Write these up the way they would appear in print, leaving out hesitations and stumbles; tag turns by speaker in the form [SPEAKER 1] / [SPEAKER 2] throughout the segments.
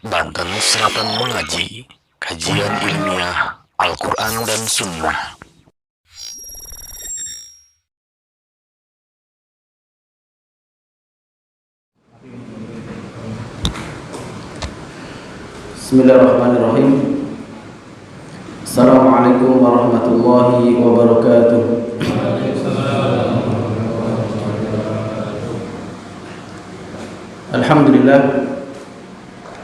[SPEAKER 1] Banten Selatan Mengaji, kajian ilmiah Al-Quran dan Sunnah.
[SPEAKER 2] Bismillahirrahmanirrahim. Assalamualaikum warahmatullahi wabarakatuh. Alhamdulillah,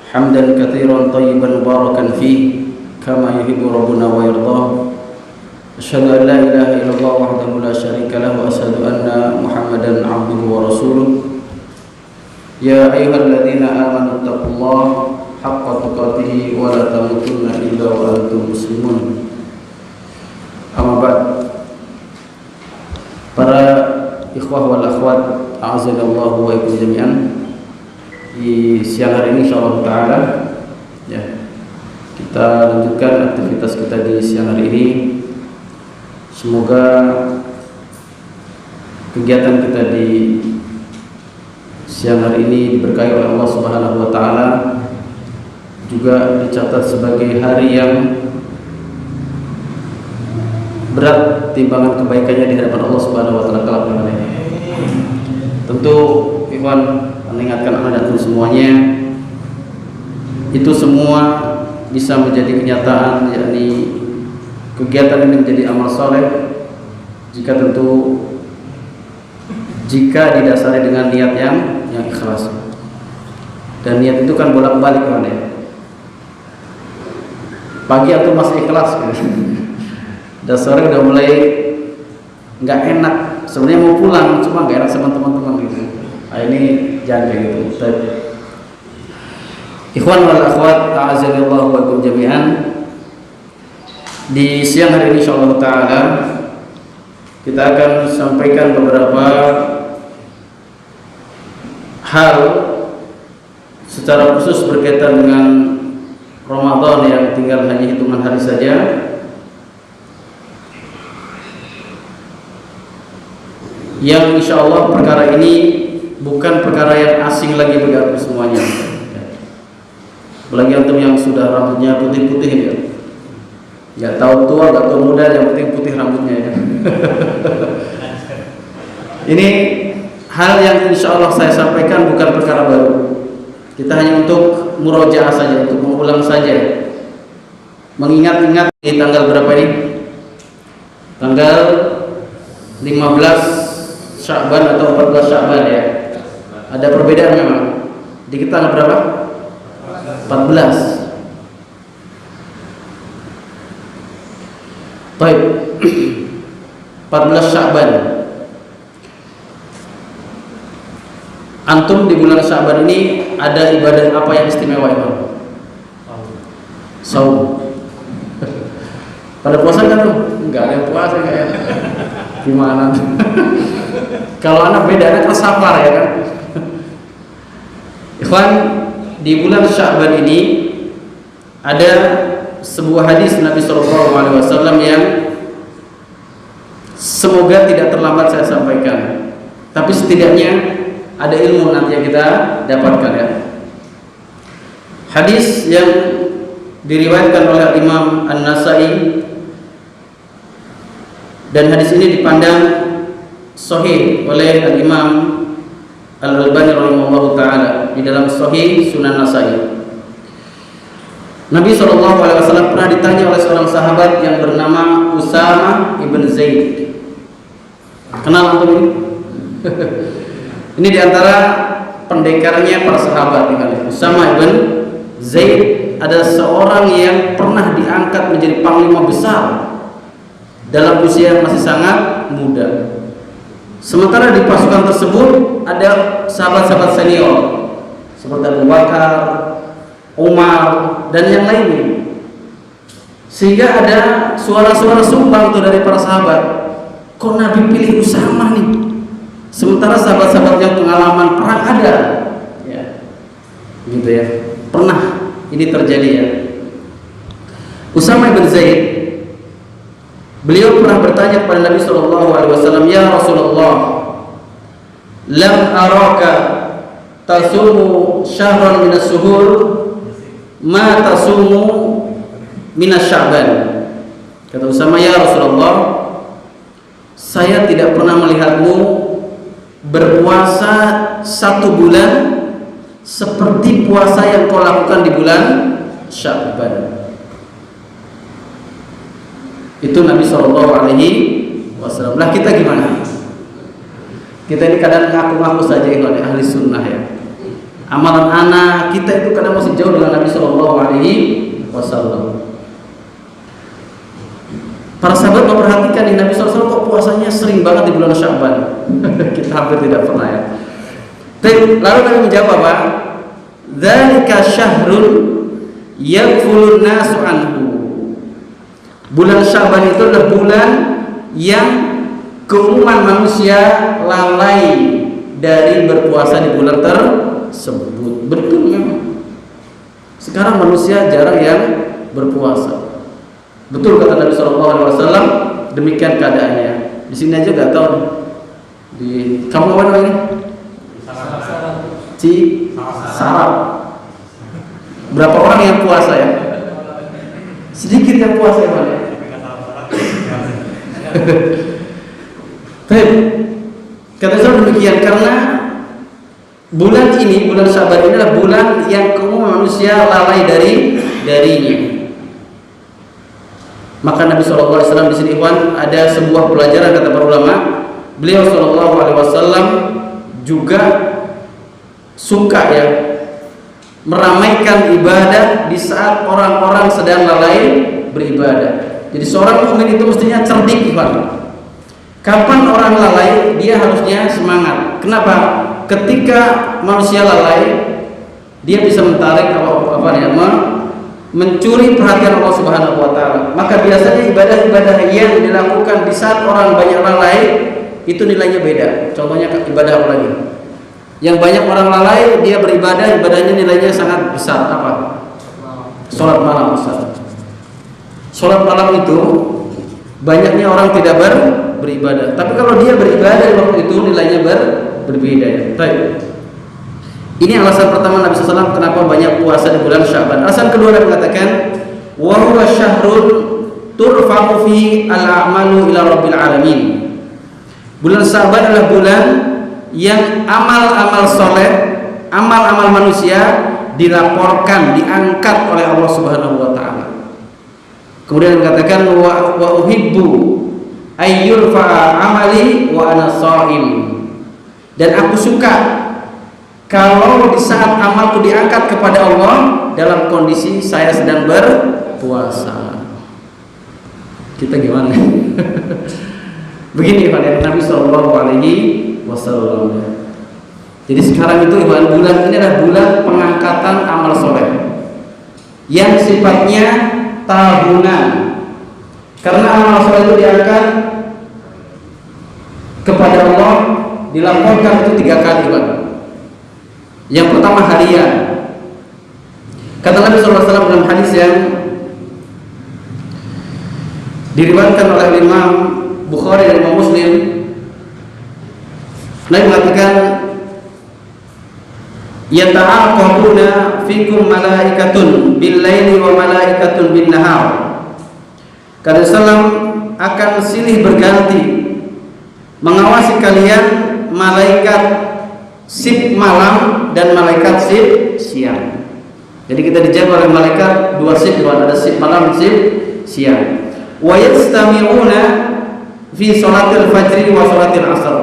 [SPEAKER 2] hamdan katsiran thayyiban mubarakan fi kama yuhibbu rabbuna wa yardah. Asyhadu an la ilaha illallah wahdahu la syarika lahu wa asyhadu anna Muhammadan abduhu wa rasuluh. Ya ayyuhalladzina amanu taqullaha haqqa tuqatih wa la tamutunna illa wa antum muslimun. Amma ba'd. Para ikhwah wal akhwat, a'azanallahu wa iyyakum jami'an. Di siang hari ini insyaallah taala ya, kita lanjutkan aktivitas kita di siang hari ini. Semoga kegiatan kita di siang hari ini diberkahi oleh Allah Subhanahu wa taala, juga dicatat sebagai hari yang berat timbangan kebaikannya di hadapan Allah Subhanahu wa taala kelak nanti. Tentu ikhwan mengingatkan anak dan semuanya, itu semua bisa menjadi kenyataan, yakni kegiatan ini menjadi amal soleh jika didasari dengan niat yang ikhlas. Dan niat itu kan bolak-balik kan ya. Pagi atau masih ikhlas kan? Dan sore udah mulai nggak enak. Sebenarnya mau pulang, cuma nggak enak sama teman-teman gitu. Nah, ini jangan kayak gitu. Ikhwan wal akhwat, a'azanillahu wa iyyakum jami'an. Di siang hari ini insyaallah taala kita akan sampaikan beberapa hal secara khusus berkaitan dengan Ramadan yang tinggal hanya hitungan hari saja, yang insya Allah perkara ini bukan perkara yang asing lagi bagi aku semuanya. Apalagi antum yang sudah rambutnya putih-putih ya, nggak tahu tua, nggak tahu muda, yang penting putih rambutnya ya. Ini hal yang insya Allah saya sampaikan bukan perkara baru. Kita hanya untuk murojaah saja, untuk mengulang saja, mengingat-ingat di tanggal berapa ini? Tanggal 15 Sya'ban atau 14 Sya'ban ya. Ada perbedaan memang. Di kita tanggal berapa? 14. Baik. 14 Sya'ban. Antum di bulan Sya'ban ini ada ibadah apa yang istimewa itu? Saum. Pada puasa kan tuh? Enggak ada yang puasa kayak. Gimana? Kalau anak beda, anak kan sabar ya kan. Ikhwan, di bulan Sya'ban ini ada sebuah hadis Nabi SAW yang semoga tidak terlambat saya sampaikan, tapi setidaknya ada ilmu nanti yang kita dapatkan ya. Hadis yang diriwayatkan oleh Imam An-Nasai, dan hadis ini dipandang sahih oleh Al-Imam Al-Albani rahimahullahu taala di dalam Sahih Sunan Nasai. Nabi SAW pernah ditanya oleh seorang sahabat yang bernama Usamah ibn Zaid. Kenal antum ini? Ini diantara pendekarnya para sahabat. Usamah ibn Zaid adalah seorang yang pernah diangkat menjadi panglima besar dalam usia yang masih sangat muda. Sementara di pasukan tersebut ada sahabat-sahabat senior seperti Abu Bakar, Umar, dan yang lainnya. Sehingga ada suara-suara sumbang tuh dari para sahabat. Kok Nabi pilih Usamah nih? Sementara sahabat-sahabat yang pengalaman perang ada. Ya. Gitu ya. Pernah ini terjadi ya. Usamah bin Zaid, beliau pernah bertanya kepada Nabi SAW, ya Rasulullah, lam araka tasumu syahran minas suhur ma tasumu minas Sya'ban. Kata Usama, ya Rasulullah, saya tidak pernah melihatmu berpuasa 1 bulan seperti puasa yang kau lakukan di bulan Sya'ban. Itu Nabi SAW. Lah kita gimana? Kita ini kadang ngaku-ngaku saja ikhwan ahli sunnah ya. Amalan anak kita itu kadang masih jauh dengan Nabi SAW. Para sahabat memperhatikan di Nabi SAW kok puasanya sering banget di bulan Sya'ban. Kita hampir tidak pernah ya. Lalu Nabi menjawab apa? Dzalika syahrun yaghfulun nasu anhu. Bulan Sya'ban itu adalah bulan yang keumuman manusia lalai dari berpuasa di bulan tersebut. Betul memang. Sekarang manusia jarang yang berpuasa. Betul kata Nabi SAW, demikian keadaannya. Di sini aja nggak tahu. Di kamu apa namanya? Sarap. Berapa orang yang puasa ya? Sedikit yang puasa ya, Pak. Baik. Kata saya demikian karena bulan ini, bulan Sya'ban ini adalah bulan yang keumuman manusia lalai darinya. Maka Nabi SAW di sini ikhwan ada sebuah pelajaran kata para ulama. Beliau SAW juga suka ya meramaikan ibadah di saat orang-orang sedang lalai beribadah. Jadi seorang mukmin itu mestinya cerdik ikhwan. Kapan orang lalai dia harusnya semangat. Kenapa? Ketika manusia lalai dia bisa mentarik mencuri perhatian Allah Subhanahu wa taala. Maka biasanya ibadah-ibadah yang dilakukan di saat orang banyak lalai itu nilainya beda. Contohnya ibadah apa lagi? Yang banyak orang lalai dia beribadah, ibadahnya nilainya sangat besar. Apa? Salat malam besar. Salat malam itu banyaknya orang tidak beribadah. Tapi kalau dia beribadah di waktu itu nilainya berbeda ya. Baik. Ini alasan pertama Nabi SAW kenapa banyak puasa di bulan Sya'ban. Alasan kedua Nabi mengatakan, wa huwa syahrun turfa'u fihi al-a'malu ila rabbil alamin. Bulan Sya'ban adalah bulan yang amal-amal soleh, amal-amal manusia dilaporkan, diangkat oleh Allah Subhanahu wa taala. Kemudian mengatakan wa uhibbu ayyurfa'a amali wa ana sha'im. Dan aku suka kalau di saat amalku diangkat kepada Allah dalam kondisi saya sedang berpuasa. Kita gimana? Begini Nabi SAW. Jadi sekarang itu bulan ini adalah bulan pengangkatan amal soleh yang sifatnya tahunan. Karena amal soleh itu diangkat kepada Allah, dilaporkan itu 3 kali Pak. Yang pertama harian. Kata Nabi SAW dalam hadis yang diriwayatkan oleh Imam Bukhari dan Imam Muslim, Nabi mengatakan, yata'aqabuna fikum malaikatun bil-laili wa malaikatun bin-nahar. Kata Sallam akan silih berganti mengawasi kalian malaikat sip malam dan malaikat sip siang. Jadi kita dijaga oleh malaikat 2 sip, ada sip malam, sip siang. Wa yastami'una fi sholatil fajri wa sholatil asar.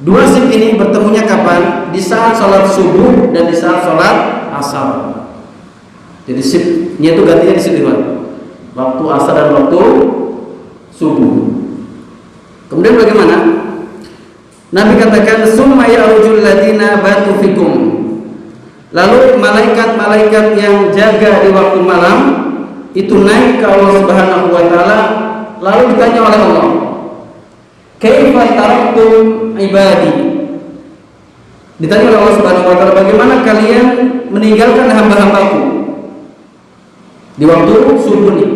[SPEAKER 2] 2 sip ini bertemunya kapan? Di saat sholat subuh dan di saat sholat asar. Jadi sipnya itu gantinya di situ kan? Waktu asar dan waktu subuh. Kemudian bagaimana? Nabi katakan summa ya'rujul ladina batu fikum. Lalu malaikat-malaikat yang jaga di waktu malam itu naik ke Allah Subhanahu wa taala, lalu ditanya oleh Allah, kaifa taraktum ibadi? Ditanya oleh Allah Subhanahu wa taala, bagaimana kalian meninggalkan hamba-hambaku di waktu subuh ini?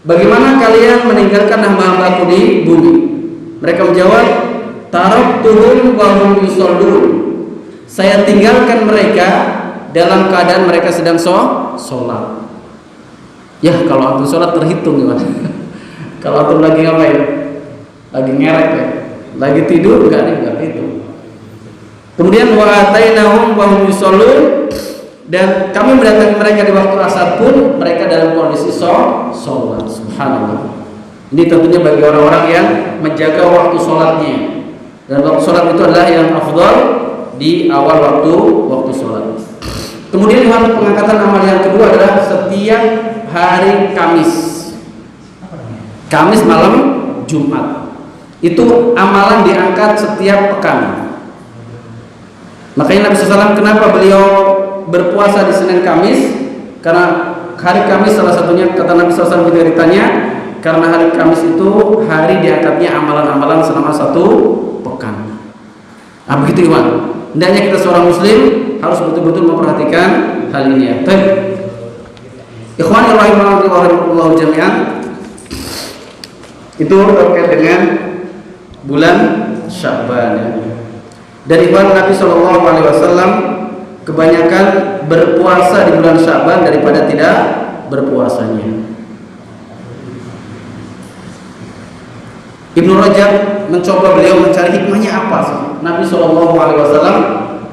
[SPEAKER 2] Bagaimana kalian meninggalkan hamba-hambaku di bumi? Mereka menjawab, taraktuhum wa hum yushollun. saya tinggalkan mereka dalam keadaan mereka sedang sholat. Ya kalau antum sholat terhitung gimana? Kalau antum lagi ngapain? Lagi ngerek ya? Lagi tidur enggak itu. Kemudian wa atainahum wa hum yushollun, dan kami mendatangi mereka di waktu asar pun mereka dalam kondisi sholat. Subhanallah. Ini tentunya bagi orang-orang yang menjaga waktu sholatnya. Dan waktu sholat itu adalah yang afdal di awal waktu sholat. Kemudian pengangkatan amal yang kedua adalah setiap hari Kamis malam Jumat. Itu amalan diangkat setiap pekan. Makanya Nabi SAW kenapa beliau berpuasa di Senin Kamis? Karena hari Kamis salah satunya, kata Nabi SAW ketika ditanya, karena hari Kamis itu hari diangkatnya amalan-amalan selama satu pekan. Nah begitu Iwan. Hendaknya kita seorang muslim harus betul-betul memperhatikan hal ini ya. Baik. Ikhwani rahimahullah jami'an. Itu terkait dengan bulan Sya'ban ya. Dan ikhwan, Nabi SAW kebanyakan berpuasa di bulan Sya'ban daripada tidak berpuasanya. Ibnu Rajab mencoba beliau mencari hikmahnya apa sih Nabi SAW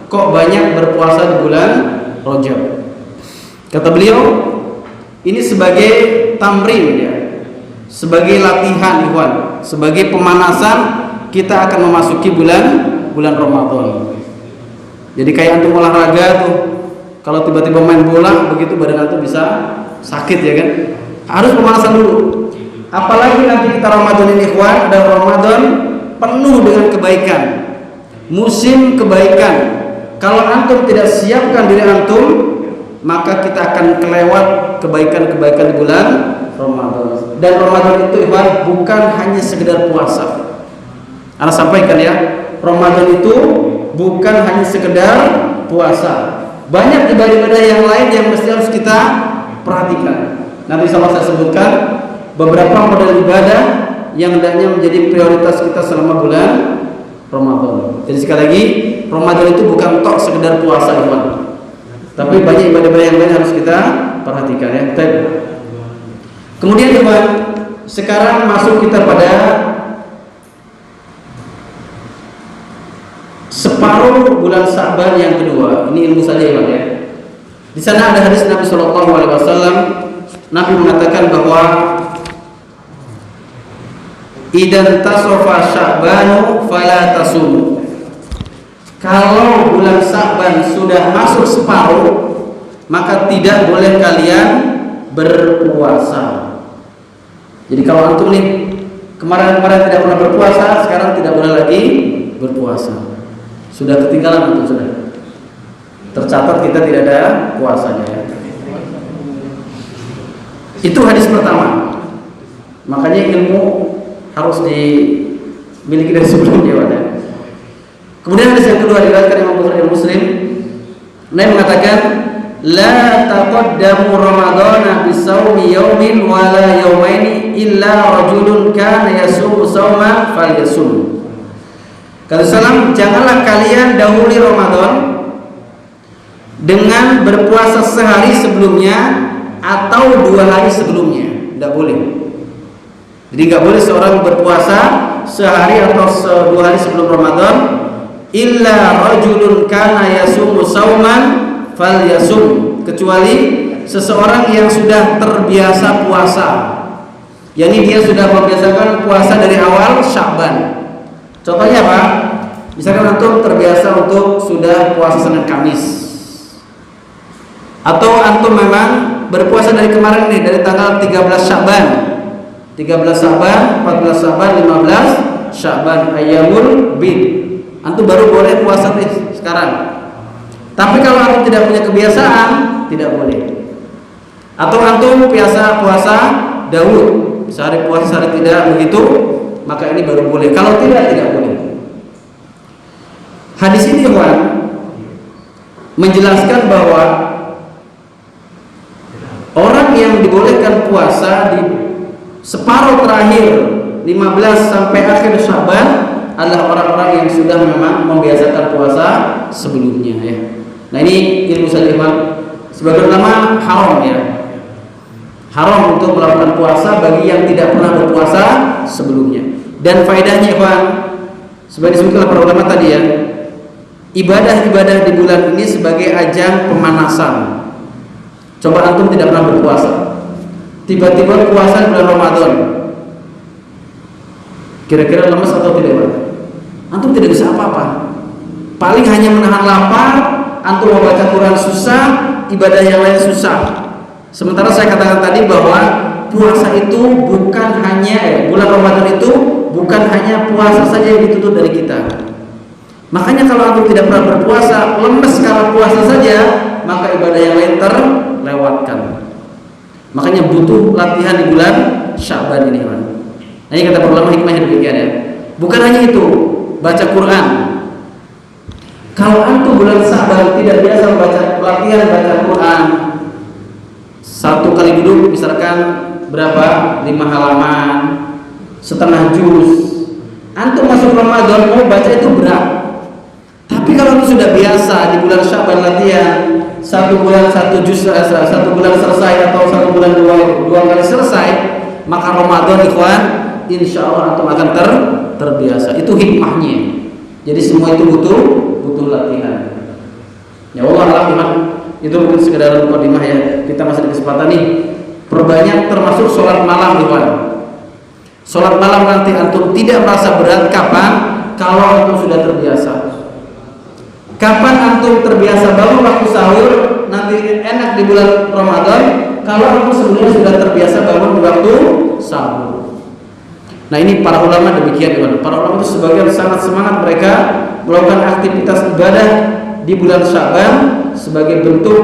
[SPEAKER 2] kok banyak berpuasa di bulan Rajab. Kata beliau, ini sebagai tamrin ya, sebagai latihan ikhwan, sebagai pemanasan kita akan memasuki bulan Ramadan. Jadi kayak antum olahraga tuh, kalau tiba-tiba main bola begitu badan antum bisa sakit ya kan. Harus pemanasan dulu. Apalagi nanti kita Ramadan ini ikhwan, dan Ramadan penuh dengan kebaikan, musim kebaikan. Kalau antum tidak siapkan diri antum, maka kita akan kelewat kebaikan-kebaikan di bulan Ramadan. Dan Ramadan itu ikhwan bukan hanya sekedar puasa. Ana sampaikan ya, Ramadan itu bukan hanya sekedar puasa. Banyak ibadah-ibadah yang lain yang mesti harus kita perhatikan. Nanti sama saya sebutkan beberapa model ibadah yang hendaknya menjadi prioritas kita selama bulan Ramadan. Jadi sekali lagi, Ramadan itu bukan tok sekedar puasa ikhwan, tapi banyak ibadah-ibadah yang lain harus kita perhatikan ya. Kemudian ikhwan, sekarang masuk kita pada separuh bulan Sya'ban yang kedua. Ini ilmu saja ikhwan ya. Di sana ada hadis Nabi SAW. Nabi mengatakan bahwa idan tasofa Sya'banu fala tasumu. Kalau bulan Sya'ban sudah masuk separuh, maka tidak boleh kalian berpuasa. Jadi kalau antum nih kemarin-kemarin tidak pernah berpuasa, sekarang tidak boleh lagi berpuasa. Sudah ketinggalan antum, sudah tercatat kita tidak ada puasanya ya. Itu hadis pertama. Makanya ilmu harus dimiliki dari sebelumnya ya. Kemudian hadis yang kedua diriwayatkan Imam Bukhari dan Muslim. Nabi mengatakan, la taqaddamu ramadhana bisawmi yawmin wala yawmaini illa rajulun kana yasumu sawman falyasum. Kata salam, janganlah kalian dahului Ramadan dengan berpuasa sehari sebelumnya atau 2 hari sebelumnya. Tidak boleh. Jadi nggak boleh seorang berpuasa sehari atau 2 hari sebelum Ramadan, illa rajulun kana yasumu sauman falyasum, kecuali seseorang yang sudah terbiasa puasa, yakni dia sudah membiasakan puasa dari awal Sya'ban. Contohnya apa? Misalkan antum terbiasa untuk sudah puasa Senin Kamis, atau antum memang berpuasa dari kemarin nih, dari tanggal 13 Sya'ban, 13 Sya'ban, 14 Sya'ban, 15 Sya'ban, ayyamul bid. Antum baru boleh puasa nih sekarang. Tapi kalau antum tidak punya kebiasaan, tidak boleh. Atau antum biasa puasa Daud, sehari puasa sehari tidak, begitu, maka ini baru boleh. Kalau tidak boleh. Hadis ini Ikhwan menjelaskan bahwa orang yang dibolehkan puasa di separuh terakhir 15 sampai akhir Sya'ban adalah orang-orang yang sudah memang membiasakan puasa sebelumnya ya. Nah ini ilmu saja Bang. Sebagian ulama haram ya. Haram untuk melakukan puasa bagi yang tidak pernah berpuasa sebelumnya. Dan faedahnya Bang, sebagai disebutkan para ulama tadi ya, ibadah-ibadah di bulan ini sebagai ajang pemanasan. Coba antum tidak pernah berpuasa, tiba-tiba puasa di bulan Ramadan, kira-kira lemes atau tidak Bang? Antum tidak bisa apa-apa, paling hanya menahan lapar. Antum mau baca Quran susah, ibadah yang lain susah. Sementara saya katakan tadi bahwa puasa itu bukan hanya bulan Ramadan itu bukan hanya puasa saja yang dituntut dari kita. Makanya kalau antum tidak pernah berpuasa, lemes karena puasa saja, maka ibadah yang lain terlewatkan. Makanya butuh latihan di bulan Sya'ban ini, Bang. Nah, ini kata para ulama hikmahnya demikian ya. Bukan hanya itu, baca Quran. Kalau antum bulan Sya'ban tidak biasa membaca, latihan baca Quran, satu kali duduk misalkan berapa? 5 halaman, setengah juz. Antum masuk Ramadan mau baca itu berat. Tapi kalau itu sudah biasa di bulan Sya'ban latihan, satu bulan satu juz, satu bulan selesai atau satu bulan dua kali selesai, maka Ramadan ikhwan, insya Allah antum akan terbiasa. Itu hikmahnya. Jadi semua itu butuh latihan. Ya Allah alam, itu mungkin sekedar mukadimah ya. Kita masih ada kesempatan nih. Perbanyak termasuk sholat malam ikhwan. Sholat malam nanti antum tidak merasa berat kapan? Kalau antum sudah terbiasa. Kapan antum terbiasa bangun waktu sahur, nanti enak di bulan Ramadan. Kalau antum sebelumnya sudah terbiasa bangun di waktu sahur. Nah ini para ulama demikian ikhwan. Para ulama itu sebagian sangat semangat mereka melakukan aktivitas ibadah di bulan Sya'ban sebagai bentuk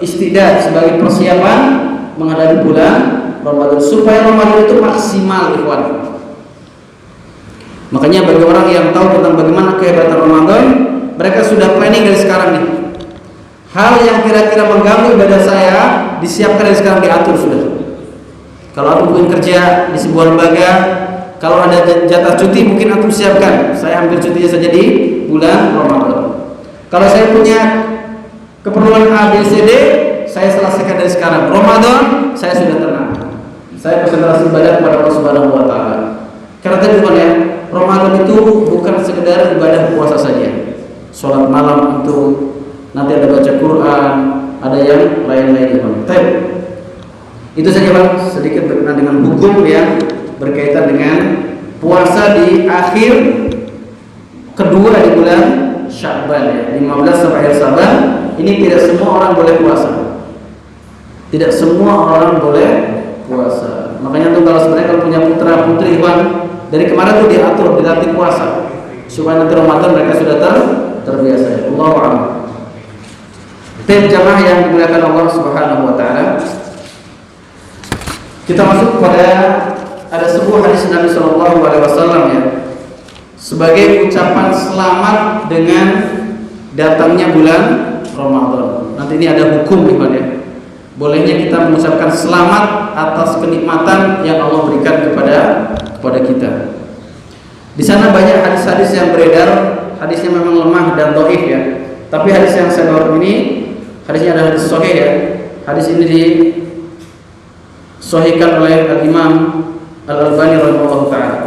[SPEAKER 2] istidad, sebagai persiapan menghadapi bulan Ramadan supaya Ramadan itu maksimal ikhwan. Makanya bagi orang yang tahu tentang bagaimana kehebatan Ramadan, mereka sudah planning dari sekarang nih. Hal yang kira-kira mengganggu ibadah saya disiapkan dari sekarang, diatur sudah. Kalau aku mungkin kerja di sebuah lembaga, kalau ada jatah cuti mungkin aku siapkan. Saya ambil cutinya saja di bulan Ramadan. Kalau saya punya keperluan A, B, C, D, saya selesaikan dari sekarang. Ramadan saya sudah tenang. Saya konsentrasi ibadah kepada Allah Subhanahu wa taala. Karena tadi bukan ya, Ramadan itu bukan sekedar ibadah puasa saja. Sholat malam itu, nanti ada baca Quran, ada yang lain-lain. Itu saja Bang, sedikit berkenaan dengan hukum yang berkaitan dengan puasa di akhir kedua di bulan Sya'ban ya, 15 sampai akhir Sya'ban. Ini tidak semua orang boleh puasa. Tidak semua orang boleh puasa. Makanya tuh kalau sebenarnya kalau punya putra putri Bang, dari kemarin tuh diatur, dilatih puasa supaya nanti Ramadan mereka sudah terbiasa. Allahu a'lam. Tim jamaah yang dimuliakan Allah Subhanahu wa taala. Kita masuk pada ada sebuah hadis Nabi Shallallahu alaihi wasallam ya, sebagai ucapan selamat dengan datangnya bulan Ramadan. Nanti ini ada hukum ya. Bolehnya kita mengucapkan selamat atas kenikmatan yang Allah berikan kepada kita. Di sana banyak hadis-hadis yang beredar, hadisnya memang lemah dan dhaif ya. Tapi hadis yang saya bawa ini, hadisnya ada hadis sahih ya. Hadis ini disahihkan oleh Al-Imam Al-Albani rahimahullah ta'ala.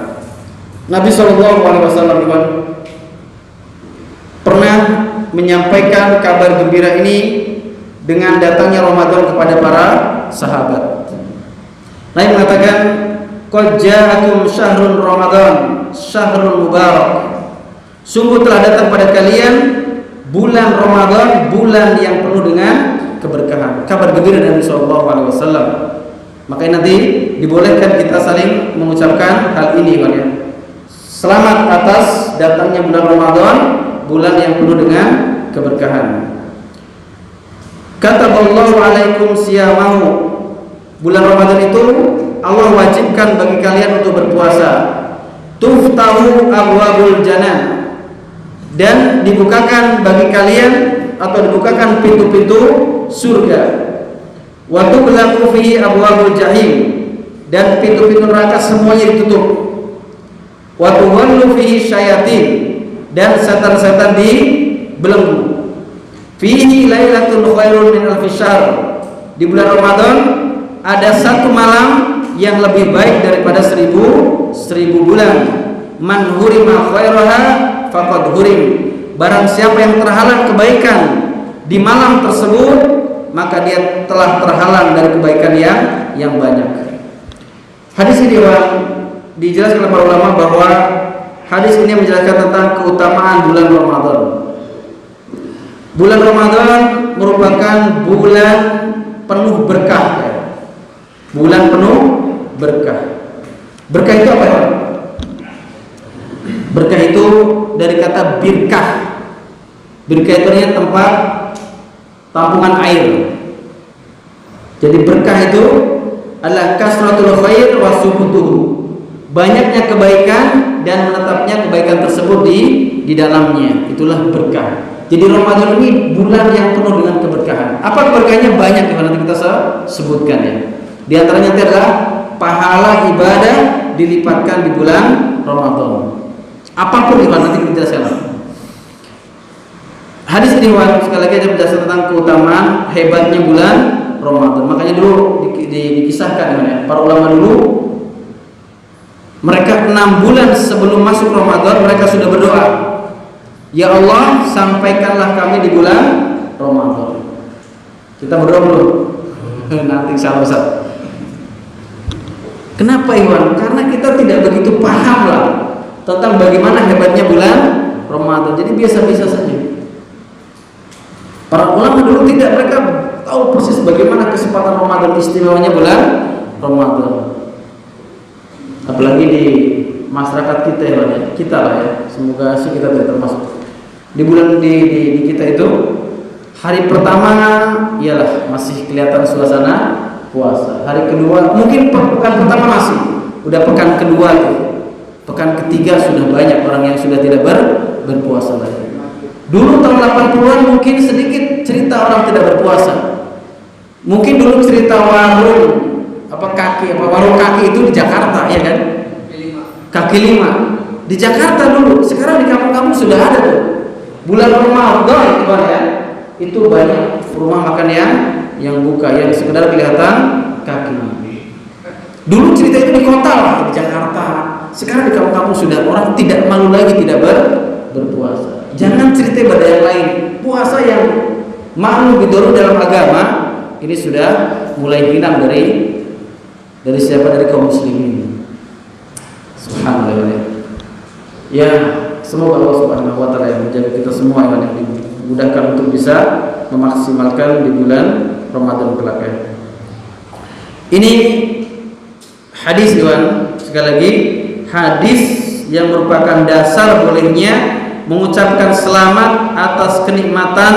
[SPEAKER 2] Nabi SAW pernah menyampaikan kabar gembira ini dengan datangnya Ramadan kepada para sahabat. Nabi mengatakan, "Qad ja'akum syahrul Ramadan, syahrul mubarak." Sungguh telah datang pada kalian bulan Ramadan, bulan yang penuh dengan keberkahan. Kabar gembira dari Sallallahu Alaihi Wasallam. Makanya nanti dibolehkan kita saling mengucapkan hal ini, ya. Selamat atas datangnya bulan Ramadan, bulan yang penuh dengan keberkahan. Kataballahu alaikum siyamahu. Bulan Ramadan itu Allah wajibkan bagi kalian untuk berpuasa. Tuftahu abwabul jannah, dan dibukakan bagi kalian atau dibukakan pintu-pintu surga. Wa tughlaqu fihi abwabul jahim, dan pintu-pintu neraka semuanya ditutup. wa tuwallu fihi syayatin, dan setan-setan dibelenggu. Fihi lailatul khairun min alfi syahr. Di bulan Ramadan ada satu malam yang lebih baik daripada seribu bulan. Man hurima khairaha faqad hurim. Barang siapa yang terhalang kebaikan di malam tersebut, maka dia telah terhalang dari kebaikan yang banyak. Hadis ini dijelaskan oleh para ulama bahwa hadis ini menjelaskan tentang keutamaan bulan Ramadan. Bulan Ramadan merupakan bulan penuh berkah. Bulan penuh berkah. Berkah itu apa ya? Berkah itu dari kata birkah. Birkah itu artinya tempat tampungan air. Jadi berkah itu adalah kasratul khair wa subutuhu. Banyaknya kebaikan dan menetapnya kebaikan tersebut di dalamnya. Itulah berkah. Jadi Ramadan ini bulan yang penuh dengan keberkahan. Apa keberkahannya? Banyak yang nanti kita sebutkan ya. Di antaranya adalah pahala ibadah dilipatkan di bulan Ramadan. Apapun itu nanti kita jelaskan. Hadis ini sekali lagi ada menjelaskan tentang keutamaan hebatnya bulan Ramadan. Makanya dulu dikisahkan ya, para ulama dulu mereka 6 bulan sebelum masuk Ramadan mereka sudah berdoa, ya Allah, sampaikanlah kami di bulan Ramadan. Kita berdoa dulu. Nanti salah Ustaz. Kenapa Iwan? Karena kita tidak begitu paham lah tentang bagaimana hebatnya bulan Ramadan. Jadi biasa-biasa saja. Para ulama dulu tidak, mereka tahu persis bagaimana kesempatan Ramadan, istimewanya bulan Ramadan. Apalagi di masyarakat kita ya, kita lah ya. Semoga sih kita tidak termasuk. Di bulan di kita itu hari pertama ialah masih kelihatan suasana puasa. Hari kedua mungkin pekan pertama masih, udah pekan kedua tuh. Pekan ketiga sudah banyak orang yang sudah tidak berpuasa lagi. Dulu tahun 80-an mungkin sedikit cerita orang tidak berpuasa. Mungkin dulu cerita warung kaki itu di Jakarta ya kan? Kaki lima di Jakarta dulu. Sekarang di kampung-kampung sudah ada tuh. Bulan Ramadan itu banyak rumah makan yang buka, yang sekedar kelihatan kaki. Dulu cerita itu di kota lah, di Jakarta. Sekarang di kampung-kampung sudah orang tidak malu lagi tidak berpuasa. Jangan cerita ibadah yang lain. Puasa yang malu didorong dalam agama ini sudah mulai hilang dari siapa, dari kaum muslimin. Subhanallah. Ya, semoga Allah Subhanahu wa taala yang menjaga kita semua yang dimudahkan untuk bisa memaksimalkan di bulan Ramadan kelak. Ini hadis Iwan, sekali lagi hadis yang merupakan dasar bolehnya mengucapkan selamat atas kenikmatan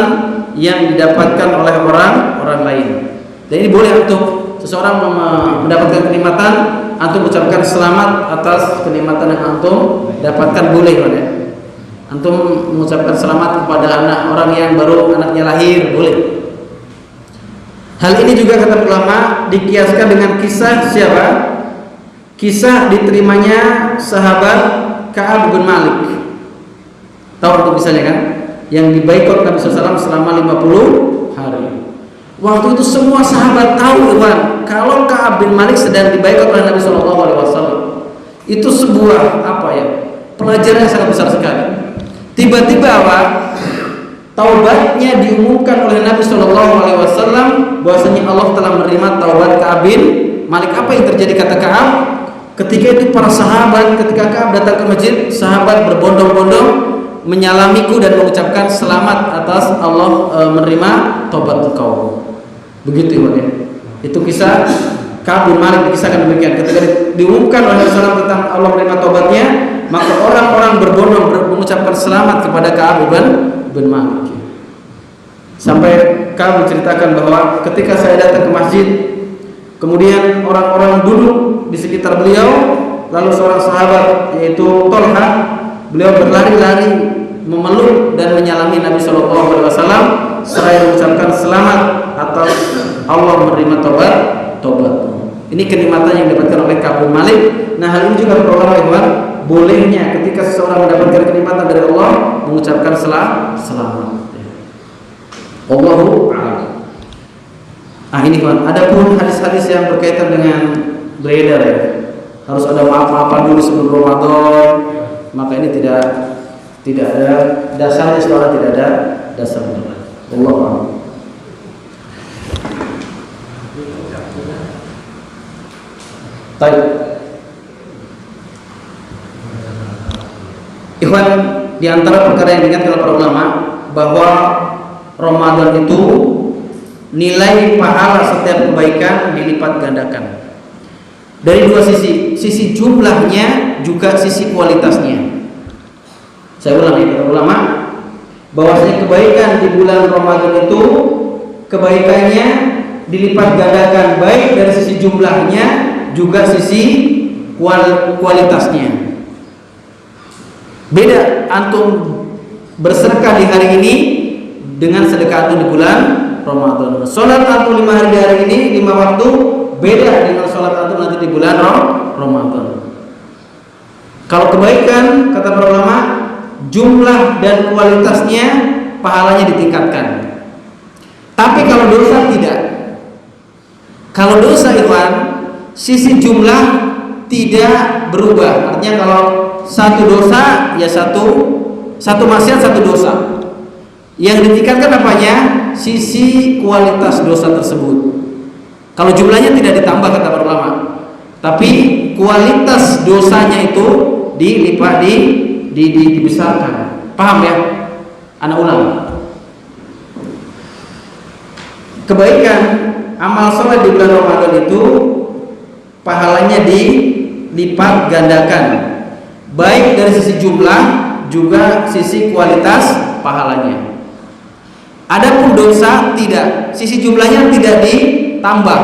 [SPEAKER 2] yang didapatkan oleh orang lain. Dan ini boleh untuk seseorang mendapatkan kenikmatan, antum mengucapkan selamat atas kenikmatan yang antum dapatkan, boleh ya. Antum mengucapkan selamat kepada anak orang yang baru anaknya lahir, boleh. Hal ini juga kata ulama dikiaskan dengan kisah siapa? Kisah diterimanya sahabat Ka'ab bin Malik. Tahu untuk misalnya kan? Yang dibaikot Nabi SAW selama 50 hari. Waktu itu semua sahabat tahu Iwan, kalau Ka'ab bin Malik sedang dibaikot oleh Nabi SAW. Itu sebuah pelajaran yang sangat besar sekali. Tiba-tiba taubatnya diumumkan oleh Nabi SAW, bahwasanya Allah telah menerima taubat Ka'ab bin Malik. Apa yang terjadi kata Ka'ab? Ketika itu para sahabat, ketika Ka'ab datang ke masjid, sahabat berbondong-bondong menyalamiku dan mengucapkan selamat atas Allah menerima taubat engkau. Begitu ya. Itu kisah Ka'ab bin Malik, dikisahkan demikian. Ketika diumumkan oleh Rasulullah tentang Allah menerima taubatnya, maka orang-orang berbondong mengucapkan selamat kepada Ka'ab bin Malik. Sampai Ka'ab menceritakan bahwa ketika saya datang ke masjid, kemudian orang-orang duduk di sekitar beliau, lalu seorang sahabat yaitu Tolha, beliau berlari-lari memeluk dan menyalami Nabi SAW seraya mengucapkan selamat atas Allah menerima taubat. Ini kenikmatan yang didapatkan oleh Ka'ab bin Malik. Nah, hal ini juga berulama bolehnya ketika seseorang mendapatkan kenikmatan dari Allah mengucapkan selamat. Allahu a'lam. Ini kan. Adapun hadis-hadis yang berkaitan dengan beredar ya, harus ada maaf-maafan dulu sebelum Ramadan, maka ini tidak ada dasarnya, sebenarnya tidak ada dasarnya. Allahu a'lam. Baik. Ikhwan, di antara perkara yang diingatkan oleh para ulama bahwa Ramadan itu nilai pahala setiap kebaikan dilipat gandakan. Dari dua sisi jumlahnya juga sisi kualitasnya. Saya ulang ya, para ulama, bahwasanya kebaikan di bulan Ramadan itu kebaikannya dilipat gandakan baik dari sisi jumlahnya juga sisi kualitasnya. Beda antum bersedekah di hari ini dengan sedekah antum di bulan Ramadan. Salat antum 5 hari di hari ini 5 waktu beda dengan salat antum nanti di bulan Ramadan. Kalau kebaikan kata para ulama, jumlah dan kualitasnya pahalanya ditingkatkan. Tapi kalau dosa tidak. Kalau dosa ikhwan, sisi jumlah tidak berubah. Artinya kalau satu dosa ya satu maksiat satu dosa. Yang ditingkatkan apanya? Sisi kualitas dosa tersebut. Kalau jumlahnya tidak ditambah kata para ulama, tapi kualitas dosanya itu dilipat dibesarkan. Paham ya? Anak ulang. Kebaikan amal soleh di bulan Ramadan itu pahalanya dilipat gandakan, baik dari sisi jumlah juga sisi kualitas pahalanya. Adapun dosa tidak, sisi jumlahnya tidak ditambah,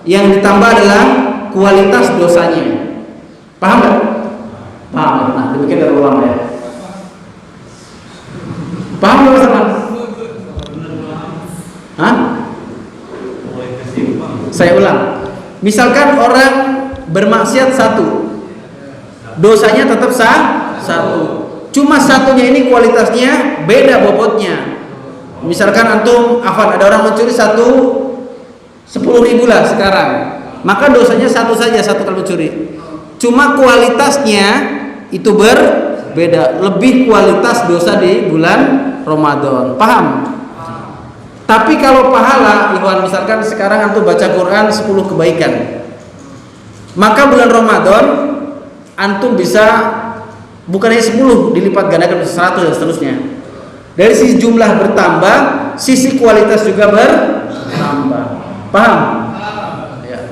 [SPEAKER 2] yang ditambah adalah kualitas dosanya. Paham nggak? Paham. Nah, demikian dari ulama ya. Paham nggak sama? Hah? Saya ulang. Misalkan orang bermaksiat satu, dosanya tetap satu. Cuma satunya ini kualitasnya beda bobotnya. Misalkan antum ada orang mencuri 10.000 lah sekarang, maka dosanya satu saja, satu kali mencuri. Cuma kualitasnya itu berbeda, lebih kualitas dosa di bulan Ramadan. Paham? Tapi kalau pahala, ikhwan, misalkan sekarang antum baca Quran 10 kebaikan, maka bulan Ramadan antum bisa bukan hanya 10 dilipat gandakan 100 dan seterusnya. Dari sisi jumlah bertambah, sisi kualitas juga bertambah. Paham? Ya.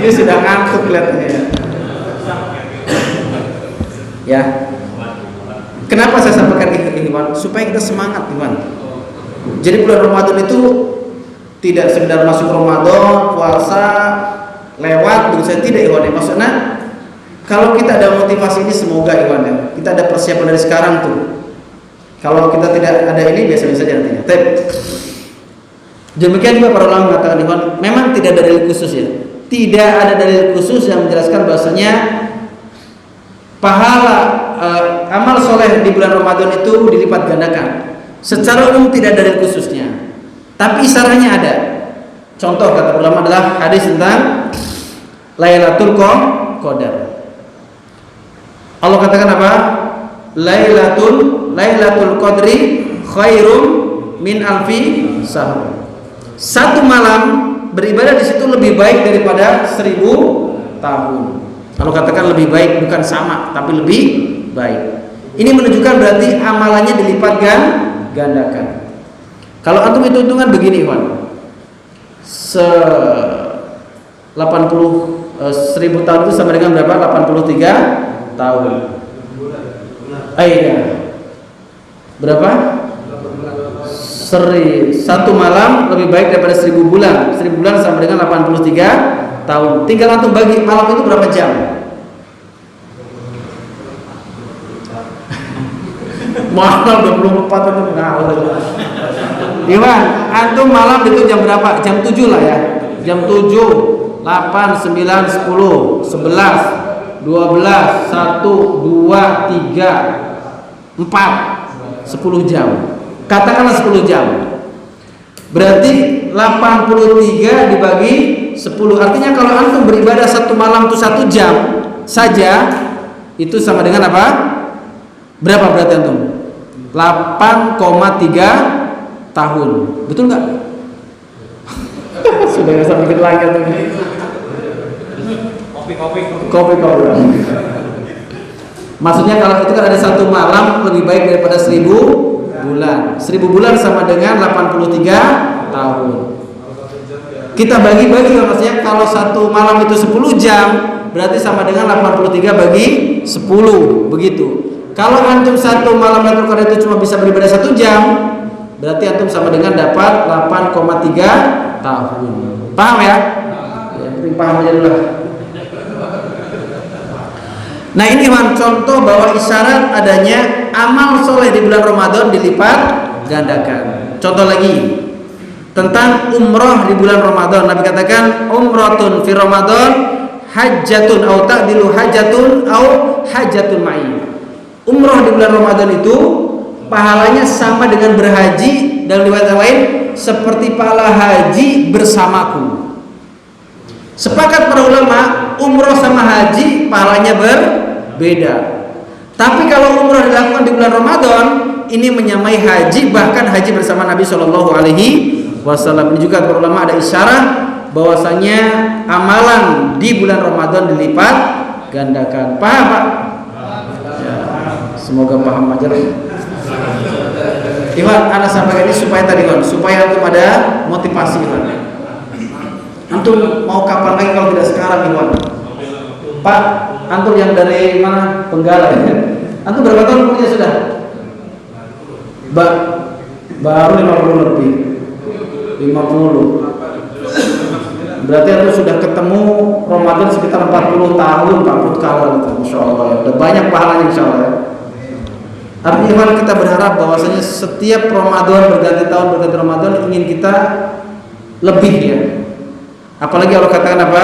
[SPEAKER 2] Ini sudah ngantuk kelihatannya ya. Ya. Kenapa saya sampaikan ini, Iwan? Supaya kita semangat, Iwan. Jadi bulan Ramadan itu tidak sekedar masuk Ramadan, puasa, lewat, begitu saja, tidak, Iwan. Maksudnya kalau kita ada motivasi ini, semoga Iwan ya, kita ada persiapan dari sekarang tuh. Kalau kita tidak ada ini, biasa-biasa saja nantinya. Demikian juga para ulama mengatakan, Iwan, memang tidak ada dalil khusus ya. Tidak ada dalil khusus yang menjelaskan bahasanya pahala amal soleh di bulan Ramadan itu dilipat gandakan. Secara umum tidak ada dalil khususnya, tapi isyaratnya ada. Contoh kata ulama adalah hadis tentang Lailatul Qadar. Allah katakan apa? Lailatul Qadri khairum min alfi syahr. Satu malam beribadah di situ lebih baik daripada 1000 tahun. Kalau katakan lebih baik, bukan sama, tapi lebih baik. Ini menunjukkan berarti amalannya dilipat gandakan. Kalau antum hitung-hitungan begini, Iwan, 1000 tahun itu sama dengan berapa? 83 tahun. Iya. Berapa? Satu malam lebih baik daripada 1000 bulan. 1000 bulan sama dengan 83 tahun. Tinggal antum bagi malam itu berapa jam? Malam 24 itu ngawur. Iwan, antum malam itu jam berapa? Jam 7 lah ya. Jam 7, 8, 9, 10, 11, 12, 12, 1, 2, 3, 4, 10 jam. Katakanlah 10 jam. Berarti 83 dibagi 10. Artinya kalau antum beribadah satu malam itu 1 jam saja, itu sama dengan apa? Berapa berarti antum? 8,3 tahun. Betul nggak? Sudah nggak sampai dikit lagi antum. Kopi. Maksudnya kalau itu kan ada 1 malam lebih baik daripada 1000 bulan. 1000 bulan sama dengan 83 tahun. Kita bagi-bagi, maksudnya kalau 1 malam itu 10 jam, berarti sama dengan 83 bagi 10, begitu. Kalau antum 1 malam Lailatul Qadar itu cuma bisa beribadah 1 jam, berarti antum sama dengan dapat 8,3 tahun. Paham ya? Ya, penting paham aja dulu lah. Nah ini contoh bahwa isyarat adanya amal soleh di bulan Ramadan dilipat gandakan. Contoh lagi tentang umroh di bulan Ramadan. Nabi katakan umratun fi Ramadan hajjatun au ta'dilu hajjatun au hajjatun ma'i. Umroh di bulan Ramadan itu pahalanya sama dengan berhaji, dan riwayat lain seperti pahala haji bersamaku. Sepakat para ulama, umroh sama haji pahalanya berbeda. Tapi kalau umroh dilakukan di bulan Ramadan, ini menyamai haji, bahkan haji bersama Nabi Shallallahu Alaihi Wasallam. Ini juga para ulama ada isyarat bahwasanya amalan di bulan Ramadan dilipat gandakan. Paham Pak? Ya, semoga paham aja. Iwan, anak sampaikan ini supaya antum ada motivasi Iwan. Antum mau kapan lagi kalau tidak sekarang Iwan? Pak, antum yang dari mana? Penggala ya? Antum berapa tahun umurnya sudah? Baru 50 lebih. 50. Berarti antum sudah ketemu Ramadan sekitar 40 tahun, 40 kali gitu. Masya Allah. Udah banyak pahalanya insya Allah ya. Artinya kita berharap bahwasanya setiap Ramadan berganti Ramadan ingin kita lebih ya. Apalagi Allah katakan apa?